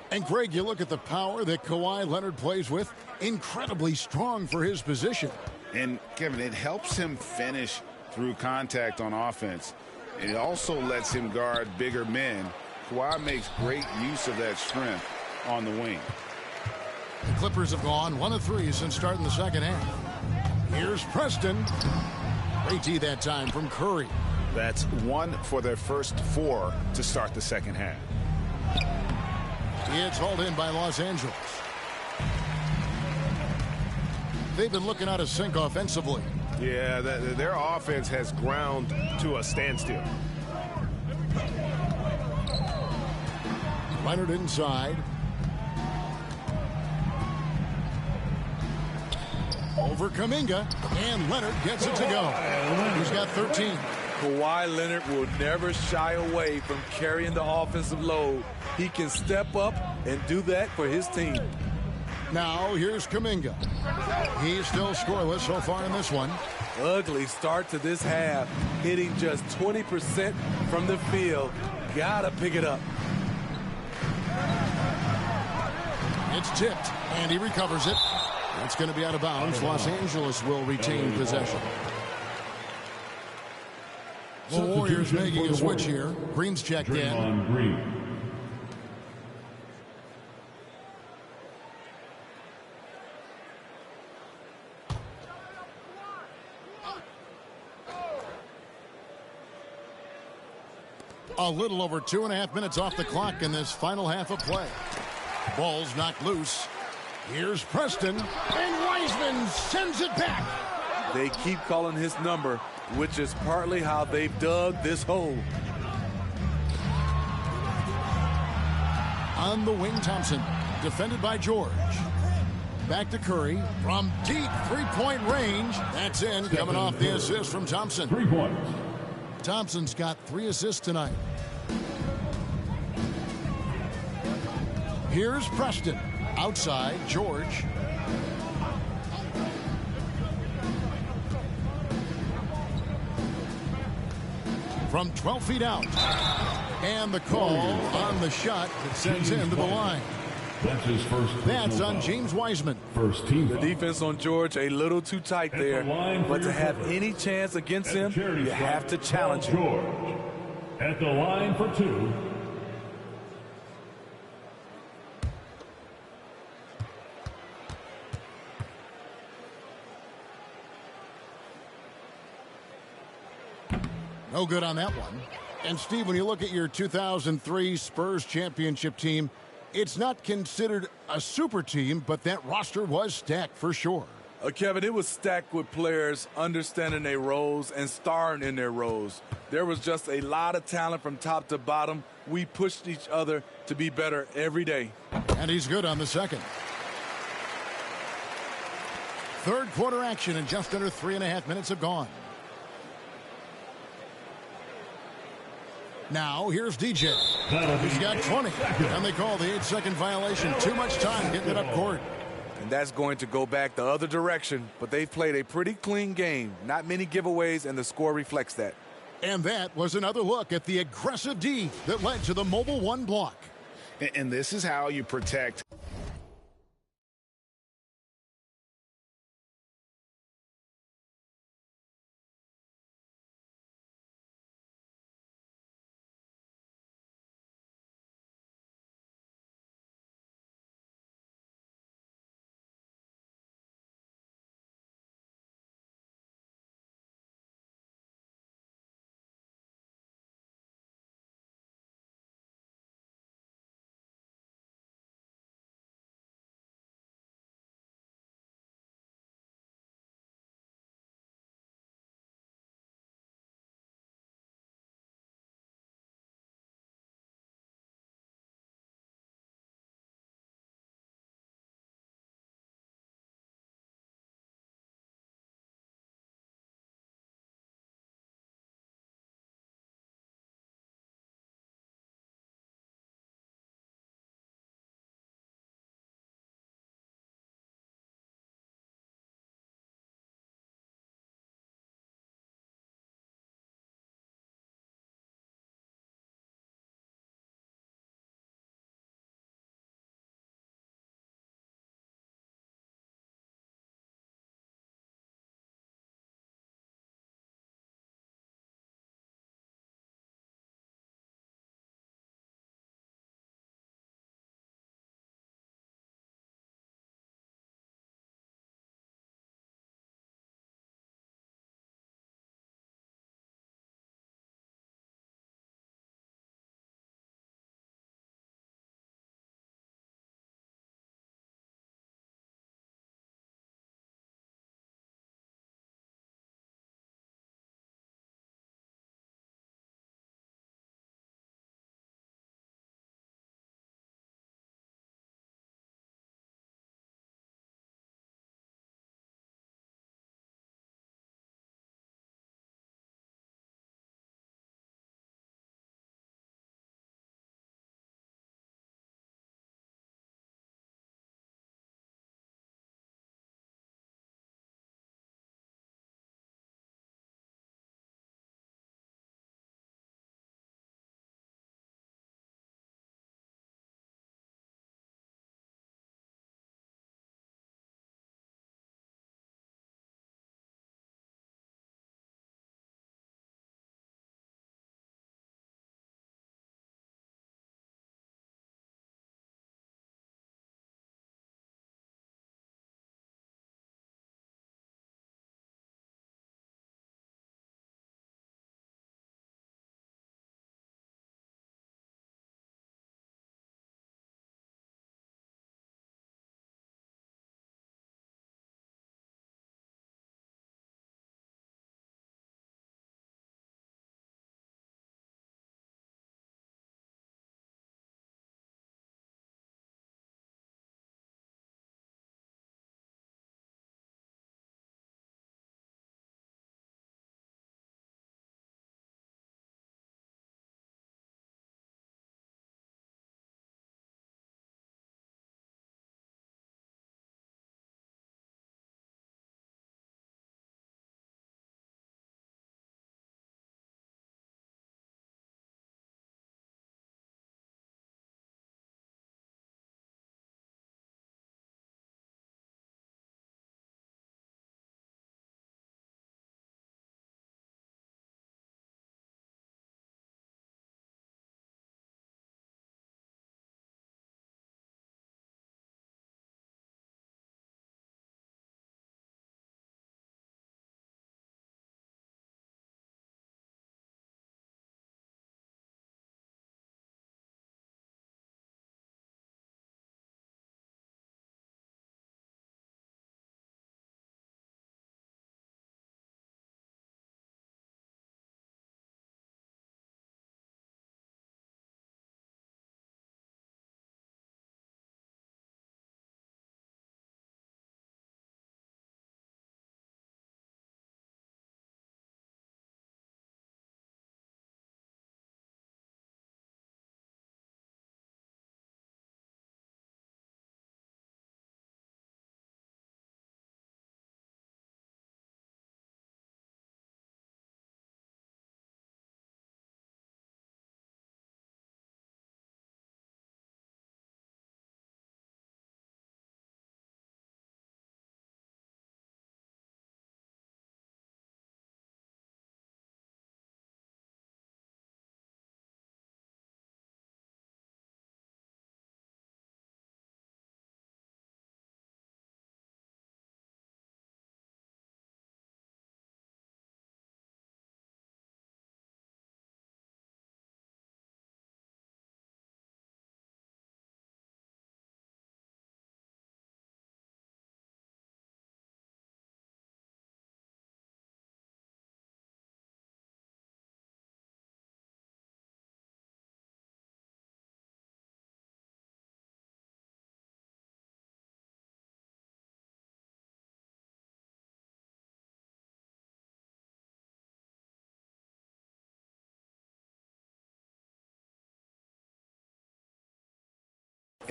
And Greg, you look at the power that Kawhi Leonard plays with, incredibly strong for his position. And Kevin, it helps him finish through contact on offense. It also lets him guard bigger men. Kawhi makes great use of that strength on the wing. The Clippers have gone 1 of 3 since starting the second half. Here's Preston. Great D that time from Curry. That's 1 for their first 4 to start the second half. It's hauled in by Los Angeles. They've been looking out of sync offensively. Yeah, their offense has ground to a standstill. Leonard inside. Over Kuminga, and Leonard gets it to go. He's got 13. Kawhi Leonard will never shy away from carrying the offensive load. He can step up and do that for his team. Now here's Kuminga. He's still scoreless so far in this one. Ugly start to this half, hitting just 20% from the field. Gotta pick it up. It's tipped, and he recovers it. It's going to be out of bounds. Los Angeles will retain possession. The Warriors making a switch here. Green's checked in. Green. A little over 2.5 minutes off the clock in this final half of play. Ball's knocked loose. Here's Preston, and Wiseman sends it back. They keep calling his number, which is partly how they've dug this hole. On the wing, Thompson, defended by George. Back to Curry from deep three-point range. That's in, coming off the assist from Thompson. 3 points. Thompson's got 3 assists tonight. Here's Preston. Outside, George. From 12 feet out. And the call on the shot that sends him to the line. That's his first. That's on James Wiseman. First team. The defense on George a little too tight there, but to have any chance against him, you have to challenge him. George at the line for 2. No good on that one. And Steve, when you look at your 2003 Spurs championship team, it's not considered a super team, but that roster was stacked for sure. Kevin, it was stacked with players understanding their roles and starring in their roles. There was just a lot of talent from top to bottom. We pushed each other to be better every day. And he's good on the second. Third quarter action, and just under 3.5 minutes have gone. Now, here's DJ. He's got 20. And they call the 8-second violation. Too much time getting it up court. And that's going to go back the other direction. But they've played a pretty clean game. Not many giveaways, and the score reflects that. And that was another look at the aggressive D that led to the Mobile One block. And this is how you protect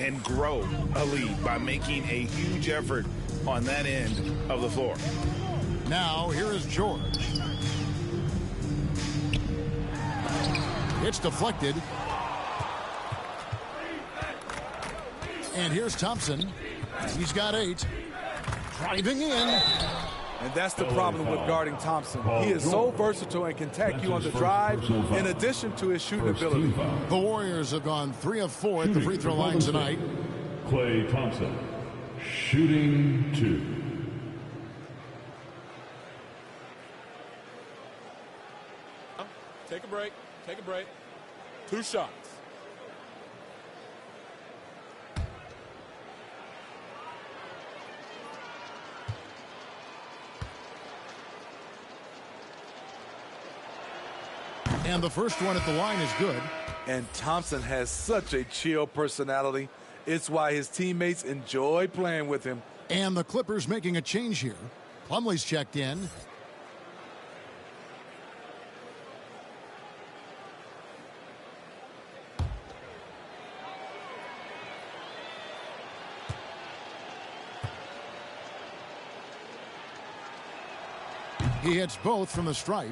and grow a lead by making a huge effort on that end of the floor. Now, here is George. It's deflected. And here's Thompson. He's got 8. Driving in. And that's the problem with guarding Thompson. He is so versatile and can attack you on the drive in addition to his shooting ability. The Warriors have gone 3 of 4 at the free throw line tonight. Klay Thompson, shooting 2. Take a break. Take a break. 2 shots. And the first one at the line is good. And Thompson has such a chill personality. It's why his teammates enjoy playing with him. And the Clippers making a change here. Plumlee's checked in. He hits both from the stripe.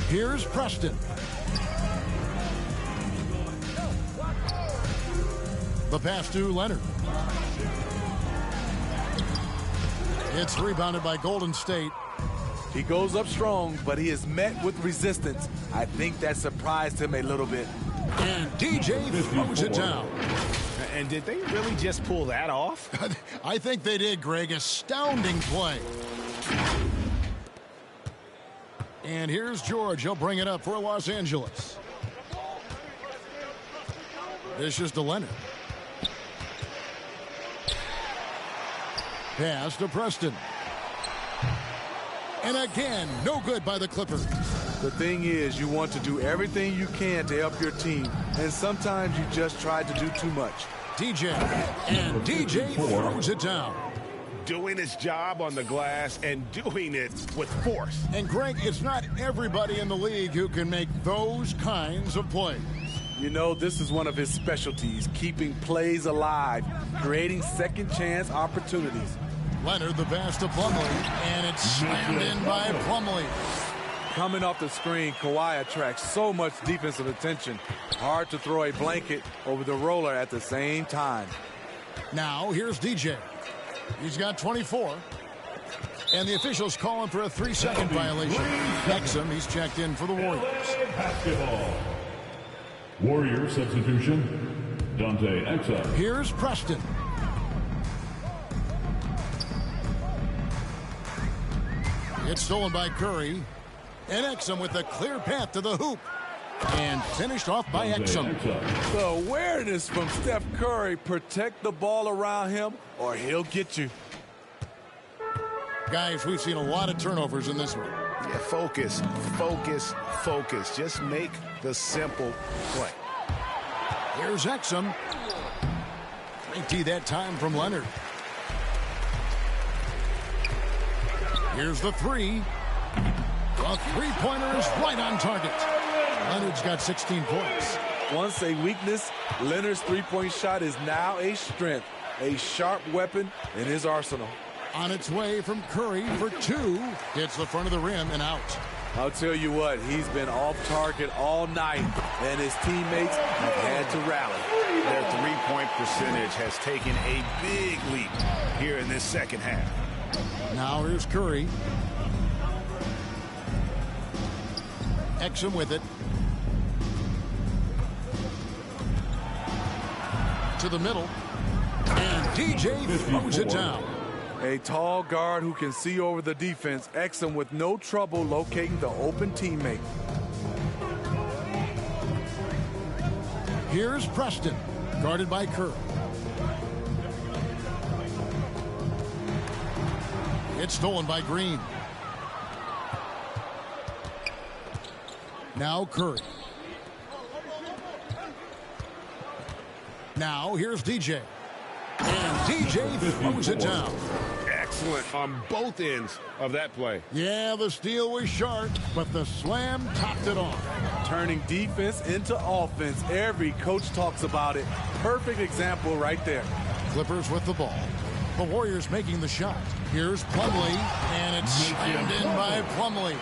Here's Preston. The pass to Leonard. It's rebounded by Golden State. He goes up strong, but he is met with resistance. I think that surprised him a little bit. And DJ throws it down. And did they really just pull that off? I think they did, Greg. Astounding play. And here's George. He'll bring it up for Los Angeles. This is to Leonard. Pass to Preston. And again, no good by the Clippers. The thing is, you want to do everything you can to help your team, and sometimes you just try to do too much. DJ, and DJ throws it down. Doing his job on the glass and doing it with force. And Greg, it's not everybody in the league who can make those kinds of plays. You know, this is one of his specialties, keeping plays alive, creating second chance opportunities. Leonard, the pass to Plumlee, and it's slammed in by Plumlee. Coming off the screen, Kawhi attracts so much defensive attention. Hard to throw a blanket over the roller at the same time. Now, here's DJ. He's got 24. And the officials call him for a 3-second violation. Exum, he's checked in for the Warriors. Basketball. Warrior substitution. Dante Exum. Here's Preston. It's stolen by Curry. And Exum with a clear path to the hoop. And finished off by Exum. The awareness from Steph Curry. Protect the ball around him or he'll get you. Guys, we've seen a lot of turnovers in this one. Yeah, focus, focus, focus. Just make the simple play. Here's Exum. Great D that time from Leonard. Here's the three. A three-pointer is right on target. Leonard's got 16 points. Once a weakness, Leonard's three-point shot is now a strength, a sharp weapon in his arsenal. On its way from Curry for two. Hits the front of the rim and out. I'll tell you what, he's been off target all night, and his teammates have had to rally. Their three-point percentage has taken a big leap here in this second half. Now here's Curry. Exum with it. To the middle. And DJ throws it down. A tall guard who can see over the defense. Exum with no trouble locating the open teammate. Here's Preston, guarded by Curry. It's stolen by Green. Now Curry. Now here's DJ. And DJ throws it down. Excellent on both ends of that play. Yeah, the steal was sharp, but the slam topped it off. Turning defense into offense. Every coach talks about it. Perfect example right there. Clippers with the ball. The Warriors making the shot. Here's Plumlee, and it's slammed in by Plumlee.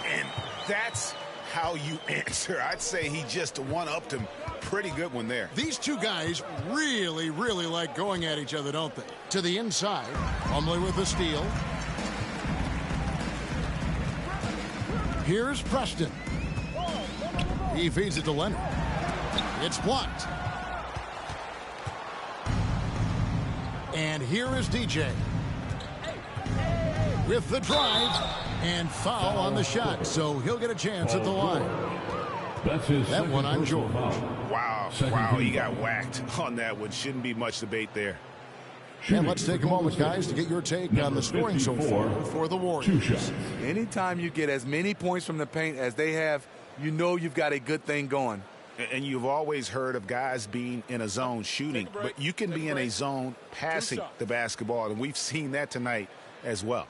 And that's how you answer. I'd say he just one-upped him. Pretty good one there. These two guys really, really like going at each other, don't they? To the inside. Plumlee with the steal. Here's Preston. He feeds it to Leonard. It's blocked. And here is DJ. With the drive. And foul on the shot. So he'll get a chance at the line. That's his that one on Jordan. Wow, wow, he got whacked on that one. Shouldn't be much debate there. And let's take a moment, guys, to get your take on the scoring so far for the Warriors. Anytime you get as many points from the paint as they have, you know you've got a good thing going. And you've always heard of guys being in a zone shooting, but you can be in a zone passing the basketball, and we've seen that tonight as well.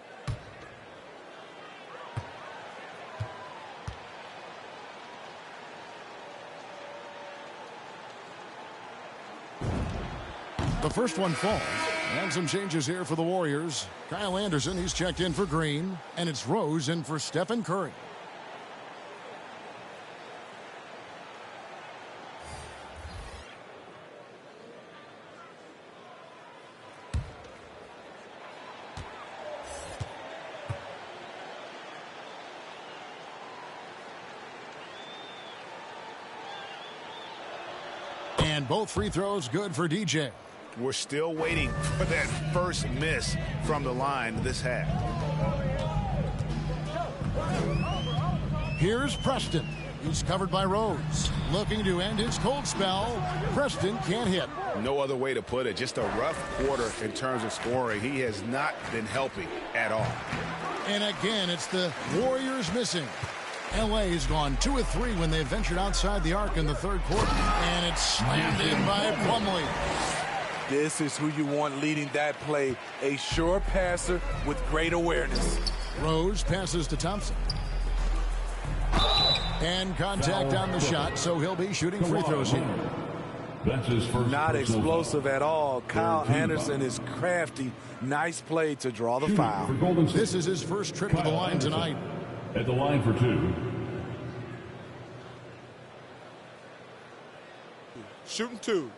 The first one falls. And some changes here for the Warriors. Kyle Anderson, he's checked in for Green. And it's Rose in for Stephen Curry. And both free throws good for DJ. We're still waiting for that first miss from the line this half. Here's Preston. He's covered by Rose. Looking to end his cold spell. Preston can't hit. No other way to put it. Just a rough quarter in terms of scoring. He has not been helping at all. And again, it's the Warriors missing. L.A. has gone 2 of 3 when they ventured outside the arc in the third quarter. And it's slammed in by Plumlee. This is who you want leading that play. A sure passer with great awareness. Rose passes to Thompson. And contact on the shot, so he'll be shooting free throws here. That's his first. Not explosive at all. Kyle Anderson is crafty. Nice play to draw the foul. This is his first trip to the line tonight. At the line for 2. Shooting 2.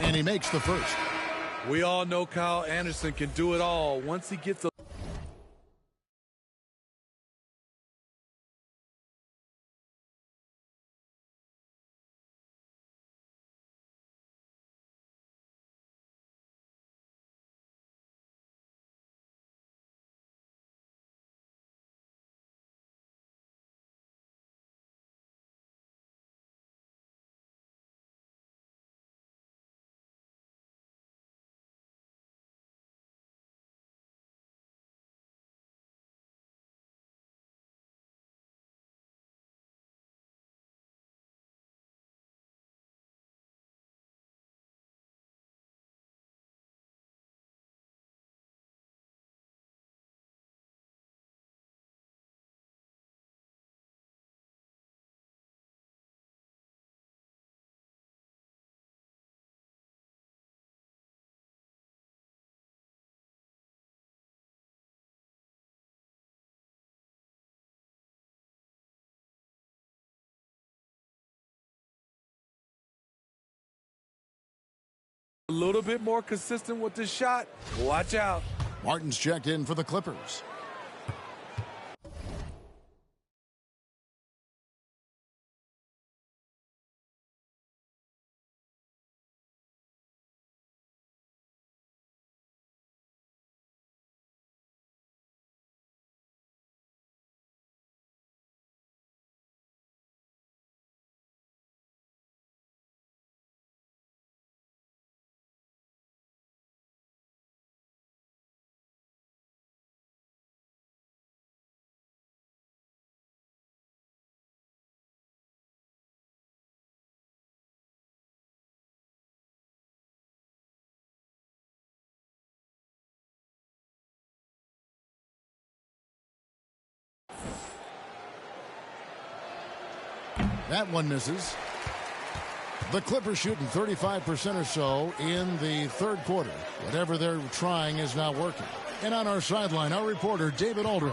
And he makes the first. We all know Kyle Anderson can do it all once he gets a little bit more consistent with the shot. Watch out. Martin's checked in for the Clippers. That one misses. The Clippers shooting 35% or so in the third quarter. Whatever they're trying is not working. And on our sideline, our reporter, David Aldridge.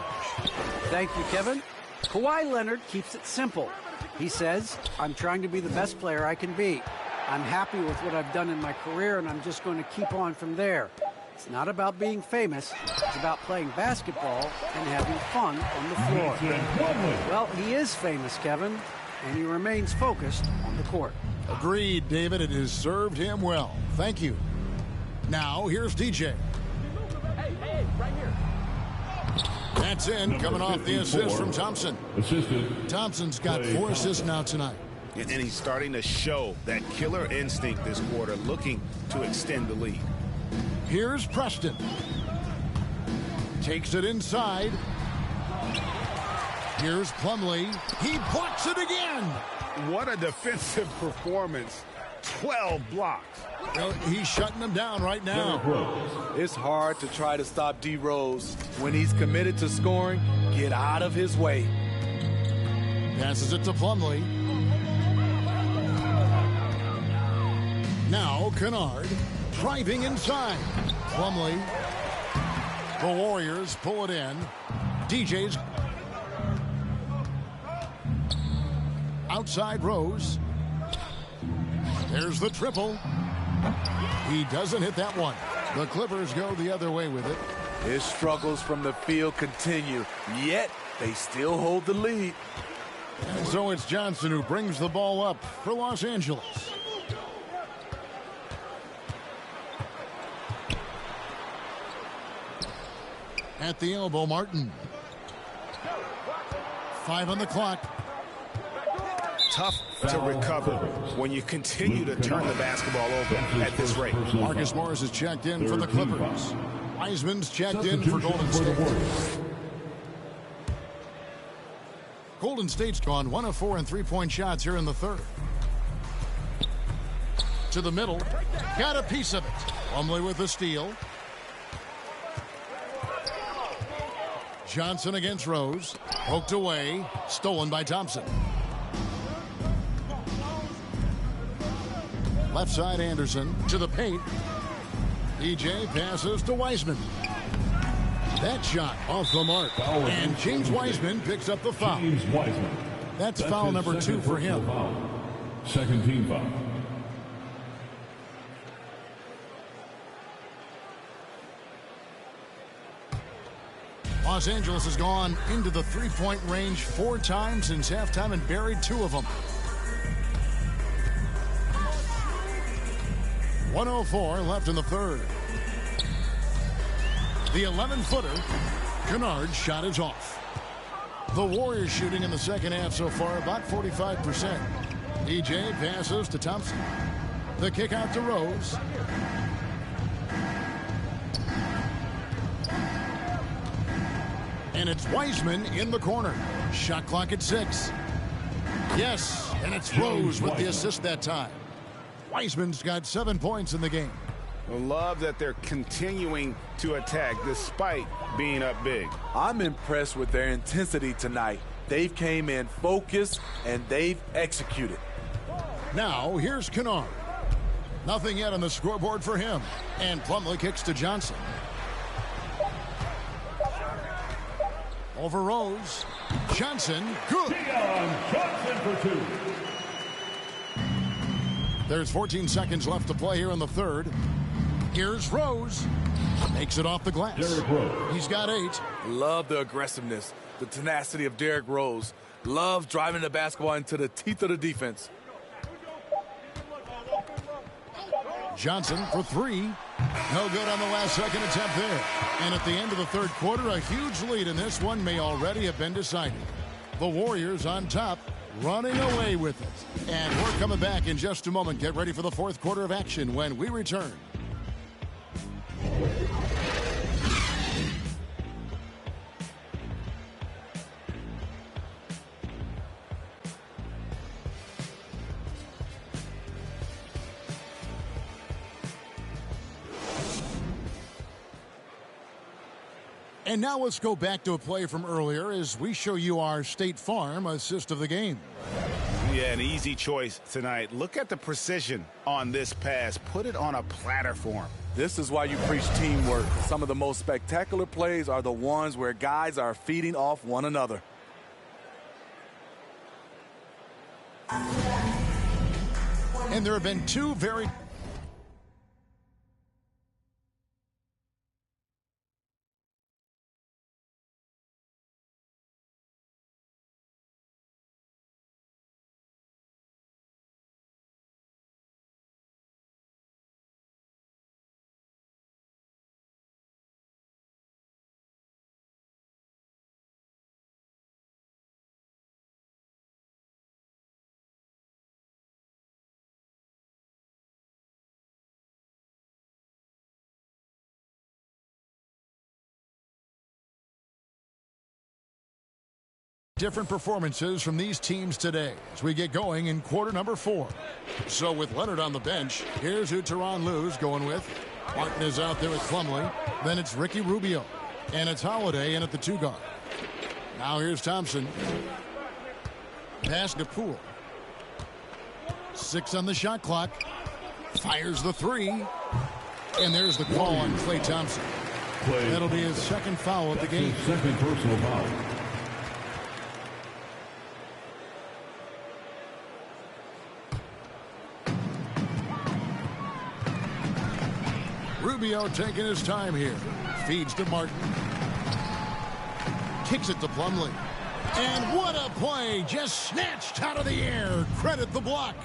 Thank you, Kevin. Kawhi Leonard keeps it simple. He says, I'm trying to be the best player I can be. I'm happy with what I've done in my career, and I'm just going to keep on from there. It's not about being famous. It's about playing basketball and having fun on the floor. Well, he is famous, Kevin, and he remains focused on the court. Agreed, David. It has served him well. Thank you. Now, here's DJ. Hey, right here. That's in, coming off the assist from Thompson. Thompson's got 4 assists now tonight. And he's starting to show that killer instinct this quarter, looking to extend the lead. Here's Preston. Takes it inside. Here's Plumlee. He blocks it again. What a defensive performance. 12 blocks. Well, he's shutting them down right now. It's hard to try to stop D. Rose. When he's committed to scoring, get out of his way. Passes it to Plumlee. Now Kennard driving inside. Plumlee. The Warriors pull it in. DJ's outside Rose. There's the triple. He doesn't hit that one. The Clippers go the other way with it. His struggles from the field continue, yet they still hold the lead. And so it's Johnson who brings the ball up for Los Angeles. At the elbow, Martin. 5 on the clock. Tough to recover when you continue to turn the basketball over at this rate. Marcus Morris is checked in for the Clippers. Wiseman's checked in for Golden State. Golden State's gone 1 of 4 in three-point shots here in the third. To the middle. Got a piece of it. Plumlee with the steal. Johnson against Rose. Poked away. Stolen by Thompson. Left side Anderson to the paint. DJ passes to Wiseman. That shot off the mark. And James Wiseman picks up the foul. That's foul number 2 for him. Second team foul. Los Angeles has gone into the three-point range 4 times since halftime and buried 2 of them. 1:04 left in the third. The 11-footer, Kennard's shot is off. The Warriors shooting in the second half so far about 45%. DJ passes to Thompson. The kick out to Rose. And it's Wiseman in the corner. Shot clock at 6. Yes, and it's Rose with the assist that time. Wiseman's got 7 points in the game. I love that they're continuing to attack despite being up big. I'm impressed with their intensity tonight. They've came in focused and they've executed. Now here's Kennard. Nothing yet on the scoreboard for him. And Plumlee kicks to Johnson. Over Rose. Johnson, good. Johnson for 2. There's 14 seconds left to play here in the third. Here's Rose. Makes it off the glass. Derrick Rose. He's got 8. Love the aggressiveness, the tenacity of Derrick Rose. Love driving the basketball into the teeth of the defense. Johnson for 3. No good on the last second attempt there. And at the end of the third quarter, a huge lead in this one may already have been decided. The Warriors on top, running away with it. And we're coming back in just a moment. Get ready for the fourth quarter of action when we return. And now let's go back to a play from earlier as we show you our State Farm assist of the game. Yeah, an easy choice tonight. Look at the precision on this pass. Put it on a platter for him. This is why you preach teamwork. Some of the most spectacular plays are the ones where guys are feeding off one another. And there have been 2 very... different performances from these teams today as we get going in quarter number 4. So with Leonard on the bench, here's who Tyronn Lue's going with. Martin is out there with Plumlee. Then it's Ricky Rubio. And it's Holiday in at the 2 guard. Now here's Thompson. Pass to Poole. 6 on the shot clock. Fires the 3. And there's the call on Klay Thompson. That'll be his second foul of the game. Second personal foul. Rubio taking his time here. Feeds to Martin. Kicks it to Plumlee. And what a play. Just snatched out of the air. Credit the block.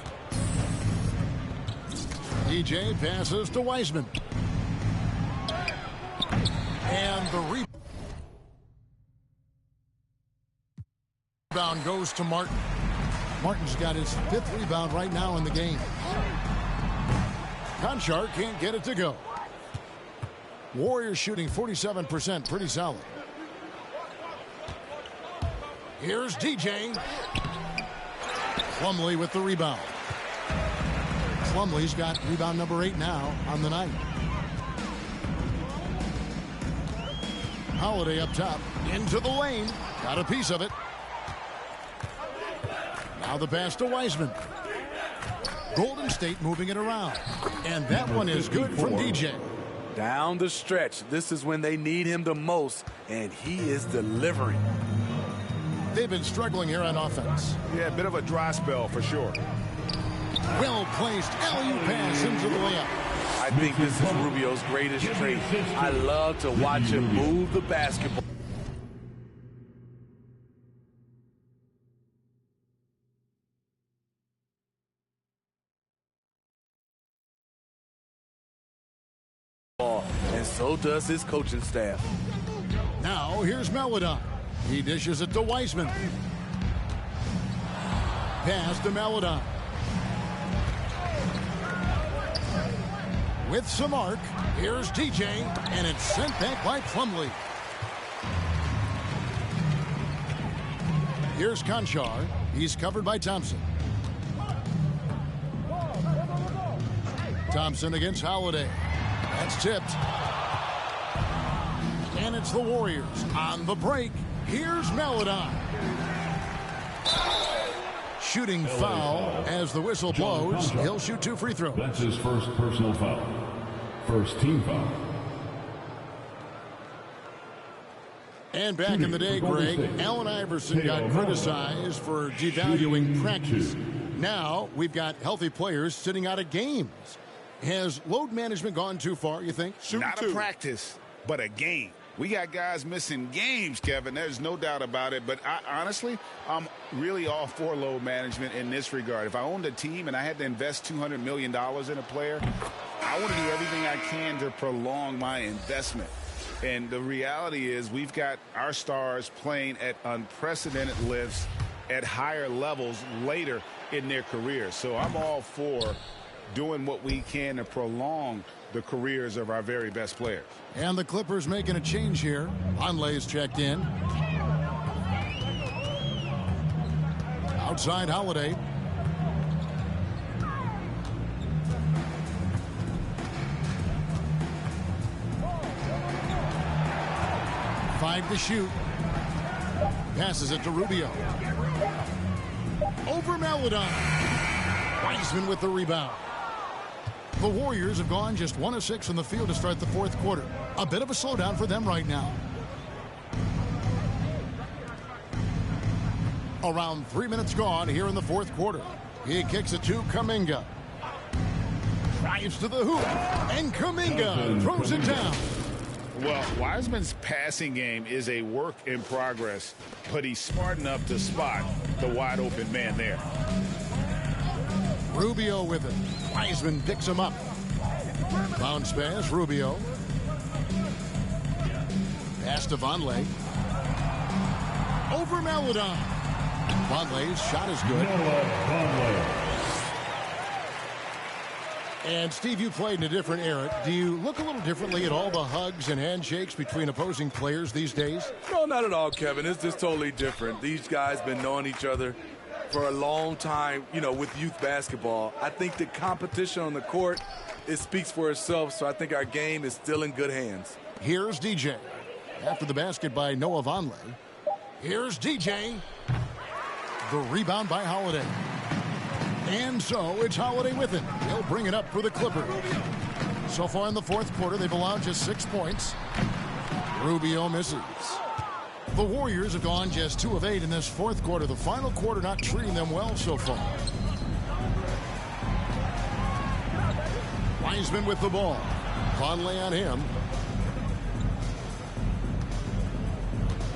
DJ passes to Wiseman. And the rebound goes to Martin. Martin's got his 5th rebound right now in the game. Conchar can't get it to go. Warriors shooting 47%, pretty solid. Here's DJ. Plumlee with the rebound. Plumlee's got rebound number 8 now on the night. Holiday up top, into the lane. Got a piece of it. Now the pass to Wiseman. Golden State moving it around. And that one is good from DJ. Down the stretch, this is when they need him the most, and he is delivering. They've been struggling here on offense. Yeah, a bit of a dry spell for sure. Well-placed alley-oop pass into the layup. I think this is Rubio's greatest trait. I love to watch him move the basketball. ball, and so does his coaching staff. Now here's Maladon. He dishes it to Wiseman. Pass to Maladon. With some arc, here's DJ, and it's sent back by Plumlee. Here's Conchar. He's covered by Thompson. Thompson against Holiday. That's tipped. And it's the Warriors on the break. Here's Maladon. Shooting foul as the whistle blows. He'll shoot 2 free throws. That's his first personal foul. First team foul. And back in the day, Greg, Allen Iverson got criticized for devaluing practice. Now we've got healthy players sitting out of games. Has load management gone too far, you think? Not a practice, but a game. We got guys missing games, Kevin. There's no doubt about it. But honestly, I'm really all for load management in this regard. If I owned a team and I had to invest $200 million in a player, I want to do everything I can to prolong my investment. And the reality is we've got our stars playing at unprecedented lifts at higher levels later in their careers. So I'm all for doing what we can to prolong the careers of our very best players. And the Clippers making a change here. Conley's checked in. Outside Holiday. Five to shoot. Passes it to Rubio. Over Maladon. Wiseman with the rebound. The Warriors have gone just 1 of 6 from the field to start the fourth quarter. A bit of a slowdown for them right now. Around 3 minutes gone here in the fourth quarter. He kicks it to Kuminga. Drives to the hoop. And Kuminga throws it down. Well, Wiseman's passing game is a work in progress, but he's smart enough to spot the wide open man there. Rubio with it. Wiseman picks him up. Bounce pass, Rubio. Pass to Vonleh. Over Maladon. Vonleh's shot is good. And Steve, you played in a different era. Do you look a little differently at all the hugs and handshakes between opposing players these days? No, not at all, Kevin. It's just totally different. These guys been knowing each other for a long time, you know, with youth basketball. I think the competition on the court, it speaks for itself, so I think our game is still in good hands. Here's DJ. After the basket by Noah Vonleh. Here's DJ. The rebound by Holiday. And so it's Holiday with it. He'll bring it up for the Clippers. So far in the fourth quarter, they've allowed just 6 points. Rubio misses. The Warriors have gone just 2 of 8 in this fourth quarter. The final quarter not treating them well so far. Wiseman with the ball. Vonleh on him.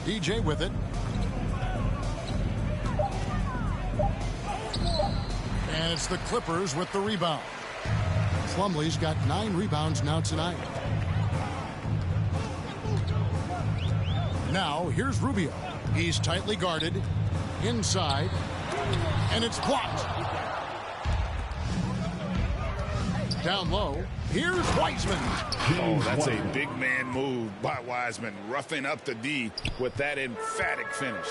DJ with it. And it's the Clippers with the rebound. Plumlee's got 9 rebounds now tonight. Now, here's Rubio. He's tightly guarded. Inside. And it's blocked. Down low. Here's Wiseman. Oh, that's a big man move by Wiseman. Roughing up the D with that emphatic finish.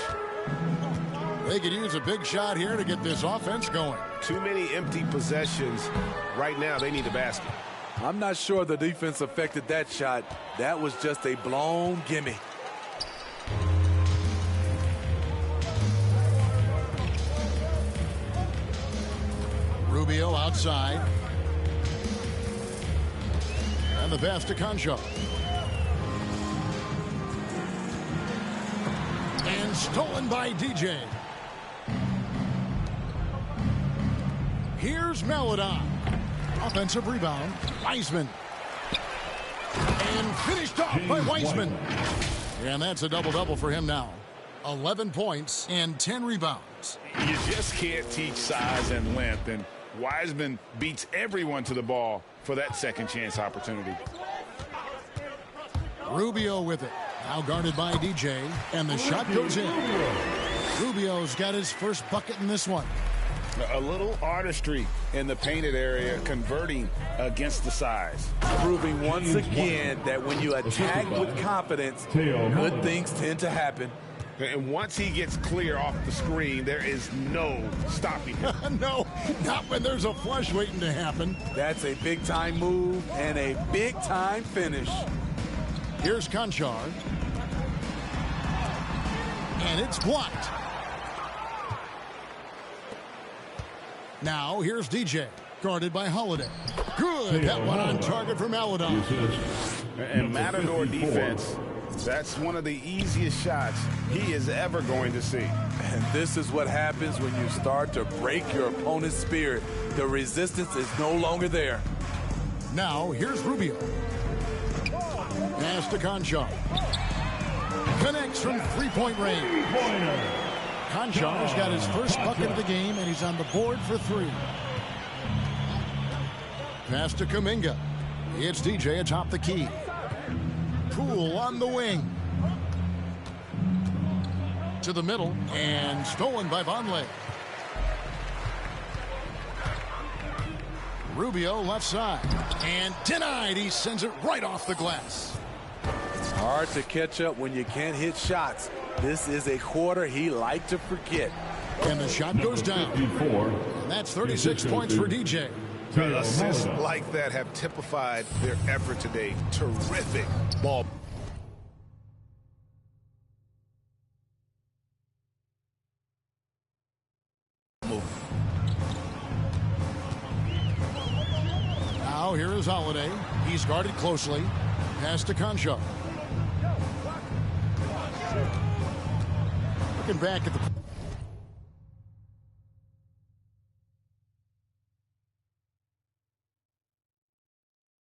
They could use a big shot here to get this offense going. Too many empty possessions. Right now, they need a basket. I'm not sure the defense affected that shot. That was just a blown gimme. Rubio outside. And the pass to Conchar. And stolen by DJ. Here's Maladon. Offensive rebound. Wiseman. And finished off by Wiseman. And that's a double-double for him now. 11 points and 10 rebounds. You just can't teach size and length, and Wiseman beats everyone to the ball for that second chance opportunity. Rubio with it. Now guarded by DJ, and the shot goes in. Rubio's got his first bucket in this one. A little artistry in the painted area, converting against the size. Proving once again that when you attack with confidence, good things tend to happen. And once he gets clear off the screen, there is no stopping him. No, not when there's a flush waiting to happen. That's a big-time move and a big-time finish. Here's Conchar. And it's blocked. Now, here's DJ, guarded by Holiday. Good, that one on target for Maladon. And Matador defense, that's one of the easiest shots he is ever going to see. And this is what happens when you start to break your opponent's spirit. The resistance is no longer there. Now, here's Rubio. Pass to Conchar. Connects from three-point range. Conchar's got his first bucket of the game, and he's on the board for three. Pass to Kuminga. It's DJ atop the key. Poole on the wing. To the middle, and stolen by Vonleh. Rubio left side. And denied. He sends it right off the glass. It's hard to catch up when you can't hit shots. This is a quarter he liked to forget. And the shot goes down. And that's 36 points for DJ. Assists like that have typified their effort today. Terrific ball. Now here is Holiday. He's guarded closely. Pass to Conchar. Looking back at the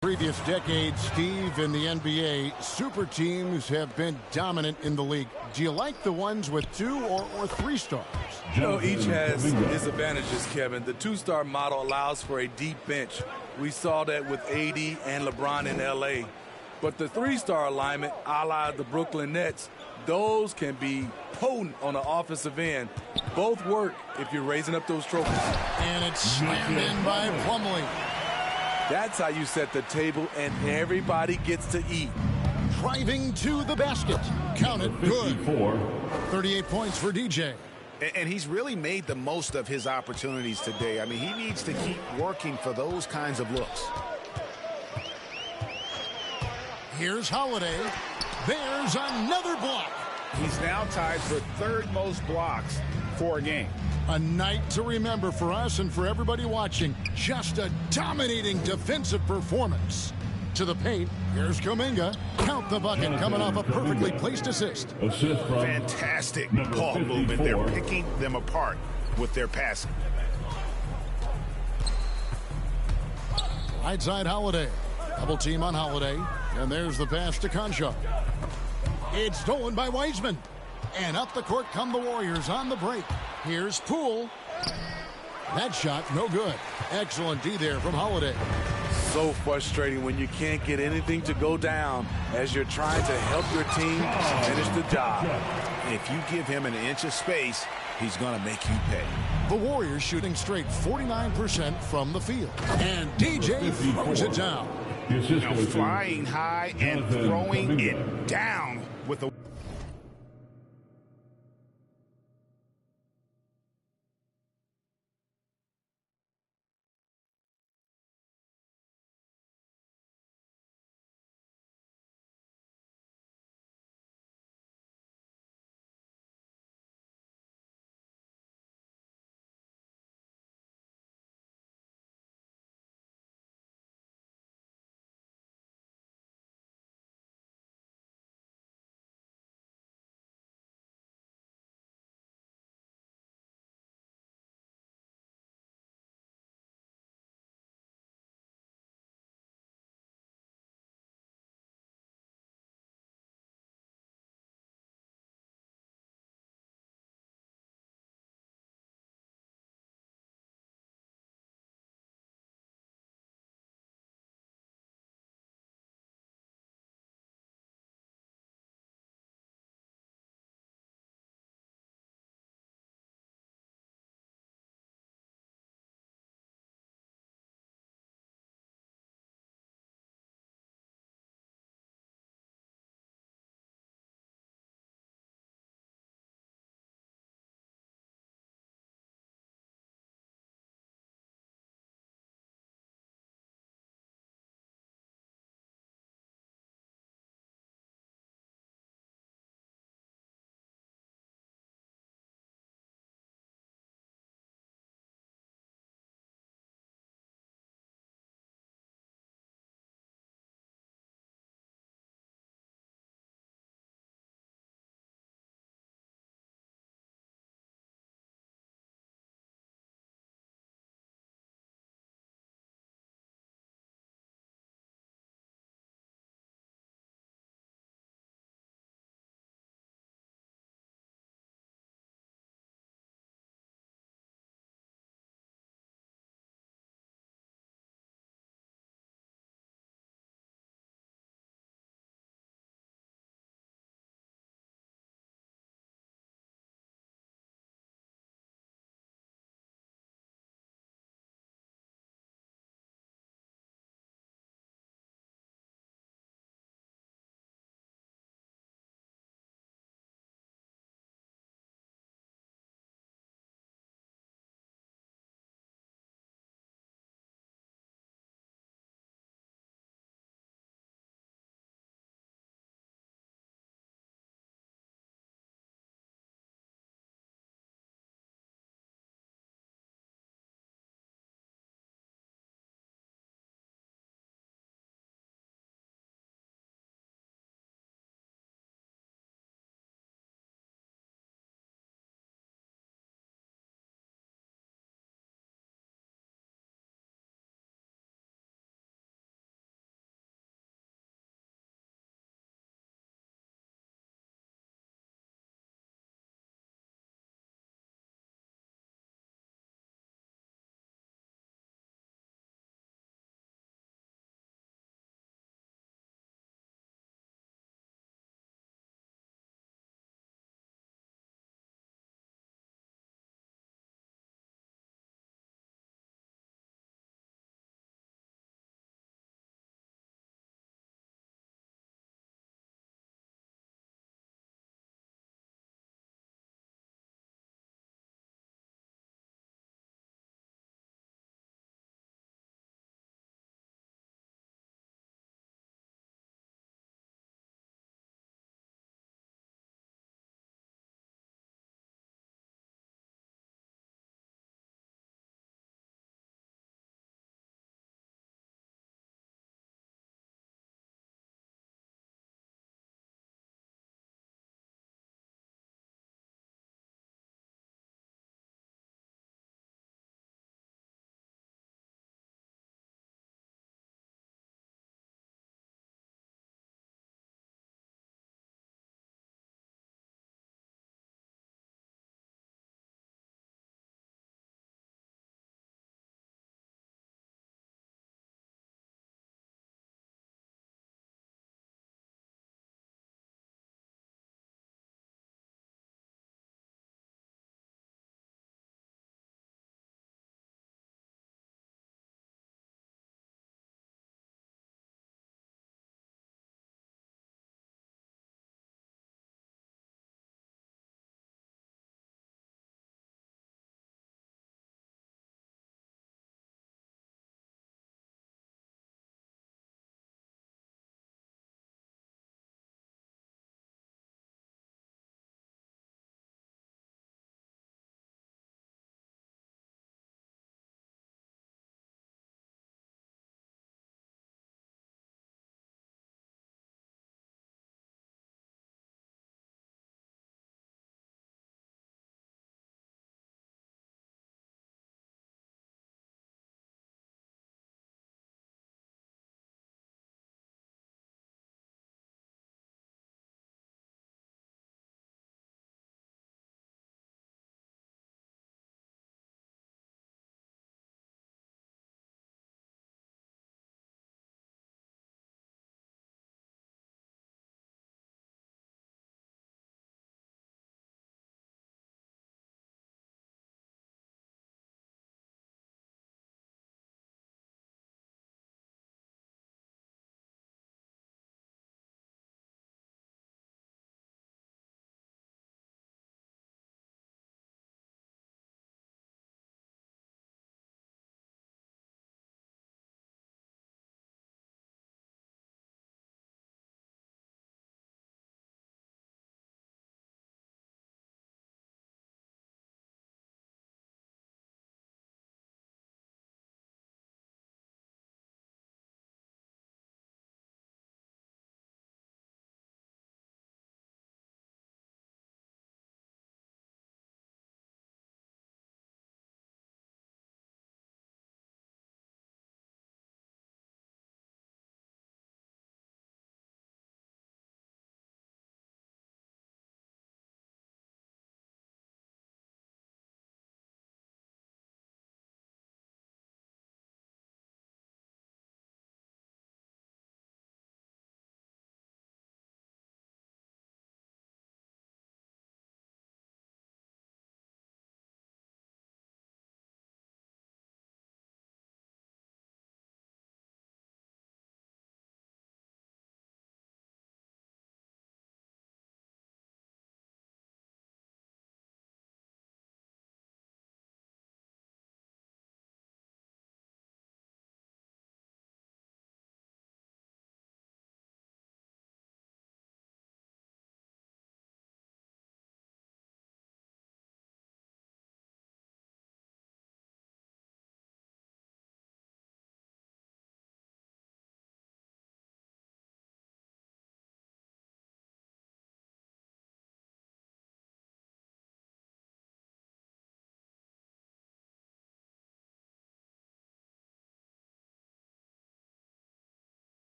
previous decade, Steve, in the NBA, super teams have been dominant in the league. Do you like the ones with 2 or 3 stars? You know, each has its advantages, Kevin. The 2-star model allows for a deep bench. We saw that with AD and LeBron in LA. But the 3-star alignment, a la the Brooklyn Nets, those can be potent on the offensive end. Both work if you're raising up those trophies. And it's slammed in by Plumlee. That's how you set the table, and everybody gets to eat. Driving to the basket. Count it. Good. 38 points for DJ. And he's really made the most of his opportunities today. I mean, he needs to keep working for those kinds of looks. Here's Holiday. There's another block. He's now tied for 3rd most blocks for a game. A night to remember for us and for everybody watching. Just a dominating defensive performance. To the paint, here's Kuminga. Count the bucket coming off a perfectly placed assist. Fantastic ball movement. They're picking them apart with their passing. Right side Holiday. Double team on Holiday. And there's the pass to Conchar. It's stolen by Wiseman. And up the court come the Warriors on the break. Here's Poole. That shot, no good. Excellent D there from Holiday. So frustrating when you can't get anything to go down as you're trying to help your team finish the job. If you give him an inch of space, he's going to make you pay. The Warriors shooting straight 49% from the field. And DJ throws it down. Now flying high and throwing it down with a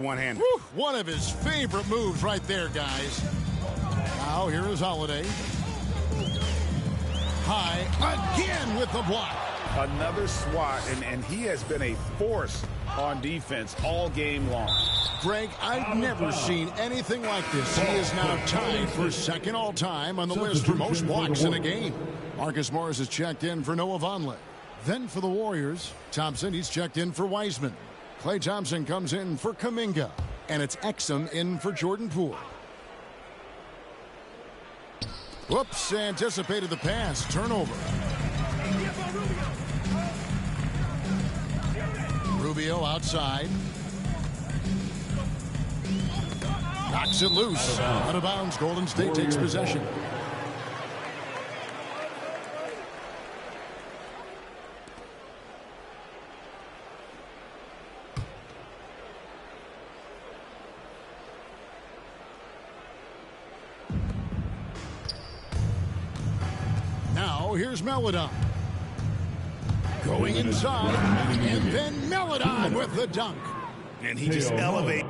One-handed. One of his favorite moves right there, guys. Now here is Holiday. High again with the block. Another swat, and he has been a force on defense all game long. Greg, I've never seen anything like this. He is now tied for second all-time on the list for most blocks in a game. Marcus Morris is checked in for Noah Vonleh. Then for the Warriors, Thompson, he's checked in for Wiseman. Klay Thompson comes in for Kuminga. And it's Exum in for Jordan Poole. Whoops, anticipated the pass. Turnover. Rubio outside. Knocks it loose. Out of bounds. Golden State takes possession. Now here's Melodon. Going inside. And then Melodon with the dunk. And he just elevates.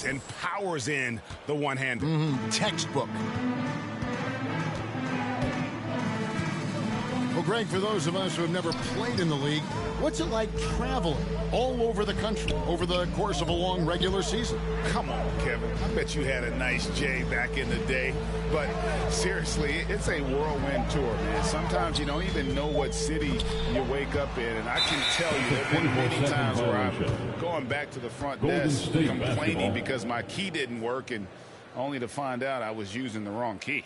And powers in the one-hander. Textbook. Well, Greg, for those of us who have never played in the league, what's it like traveling all over the country over the course of a long regular season? Come on, Kevin. I bet you had a nice J back in the day. But seriously, it's a whirlwind tour, man. Sometimes you don't even know what city you wake up in. And I can tell you there have been many times where I'm going back to the front desk complaining because my key didn't work, and only to find out I was using the wrong key.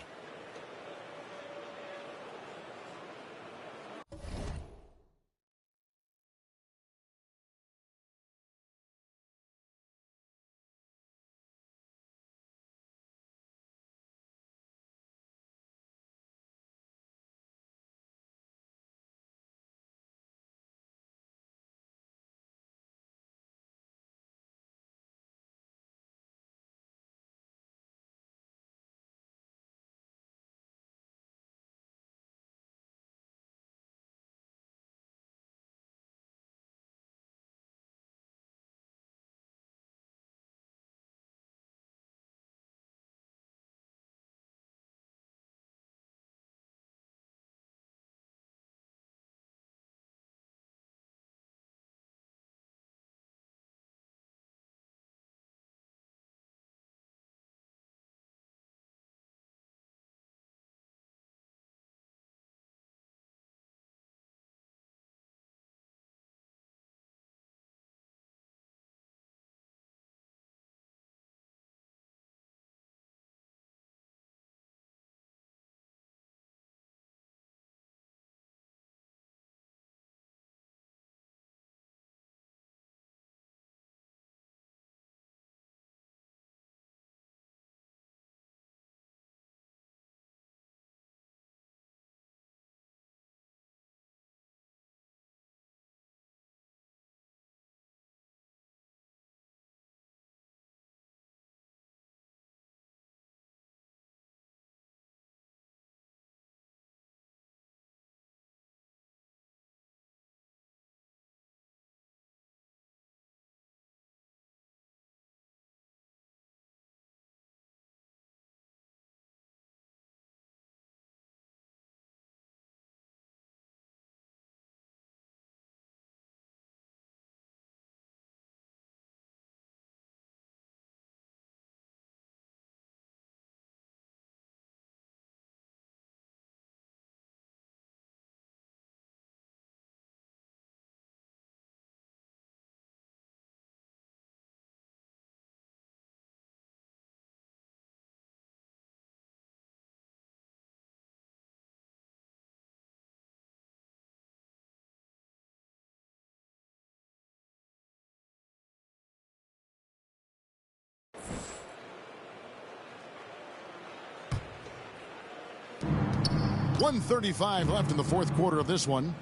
1:35 left in the fourth quarter of this one.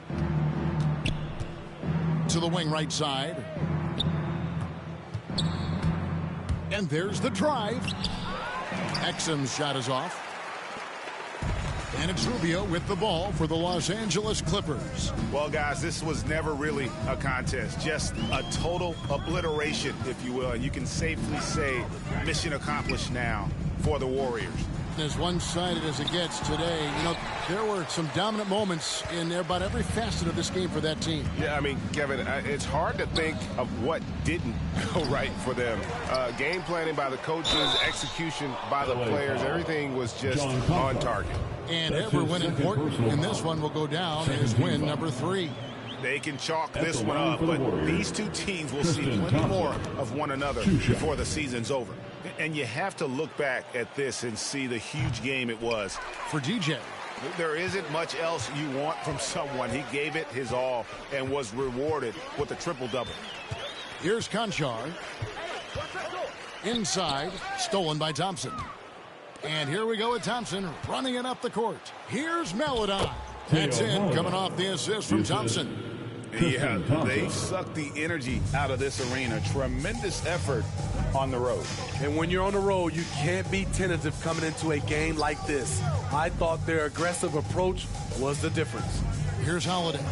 To the wing right side. And there's the drive. Exum's shot is off. And it's Rubio with the ball for the Los Angeles Clippers. Well, guys, this was never really a contest. Just a total obliteration, if you will. And you can safely say mission accomplished now for the Warriors. As one-sided as it gets today, you know, there were some dominant moments in about every facet of this game for that team. Yeah, I mean, Kevin, it's hard to think of what didn't go right for them. Game planning by the coaches, execution by the players, everything was just on target. And every win important in this one will go down as win number 3. They can chalk this one up, but these two teams will see plenty more of one another before the season's over. And you have to look back at this and see the huge game it was. For DJ. There isn't much else you want from someone. He gave it his all and was rewarded with a triple-double. Here's Conchar. Inside, stolen by Thompson. And here we go with Thompson running it up the court. Here's Melodon. That's in, coming off the assist from Thompson. Yeah, they've sucked the energy out of this arena. Tremendous effort on the road. And when you're on the road, you can't be tentative coming into a game like this. I thought their aggressive approach was the difference. Here's Holiday.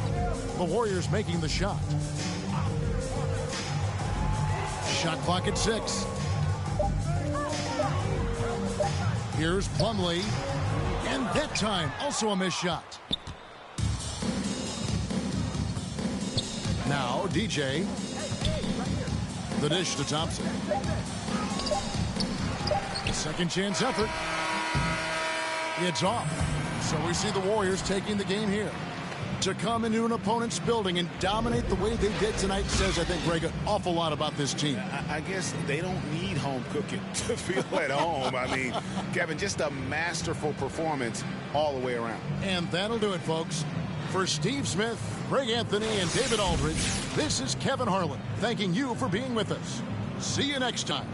The Warriors making the shot. Shot clock at 6. Here's Plumlee. And that time, also a missed shot. Now, DJ. The dish to Thompson. Second chance effort. It's off. So we see the Warriors taking the game here. To come into an opponent's building and dominate the way they did tonight says, I think, Greg, an awful lot about this team. I guess they don't need home cooking to feel at home. I mean, Kevin, just a masterful performance all the way around. And that'll do it, folks. For Steve Smith, Greg Anthony, and David Aldridge, this is Kevin Harlan thanking you for being with us. See you next time.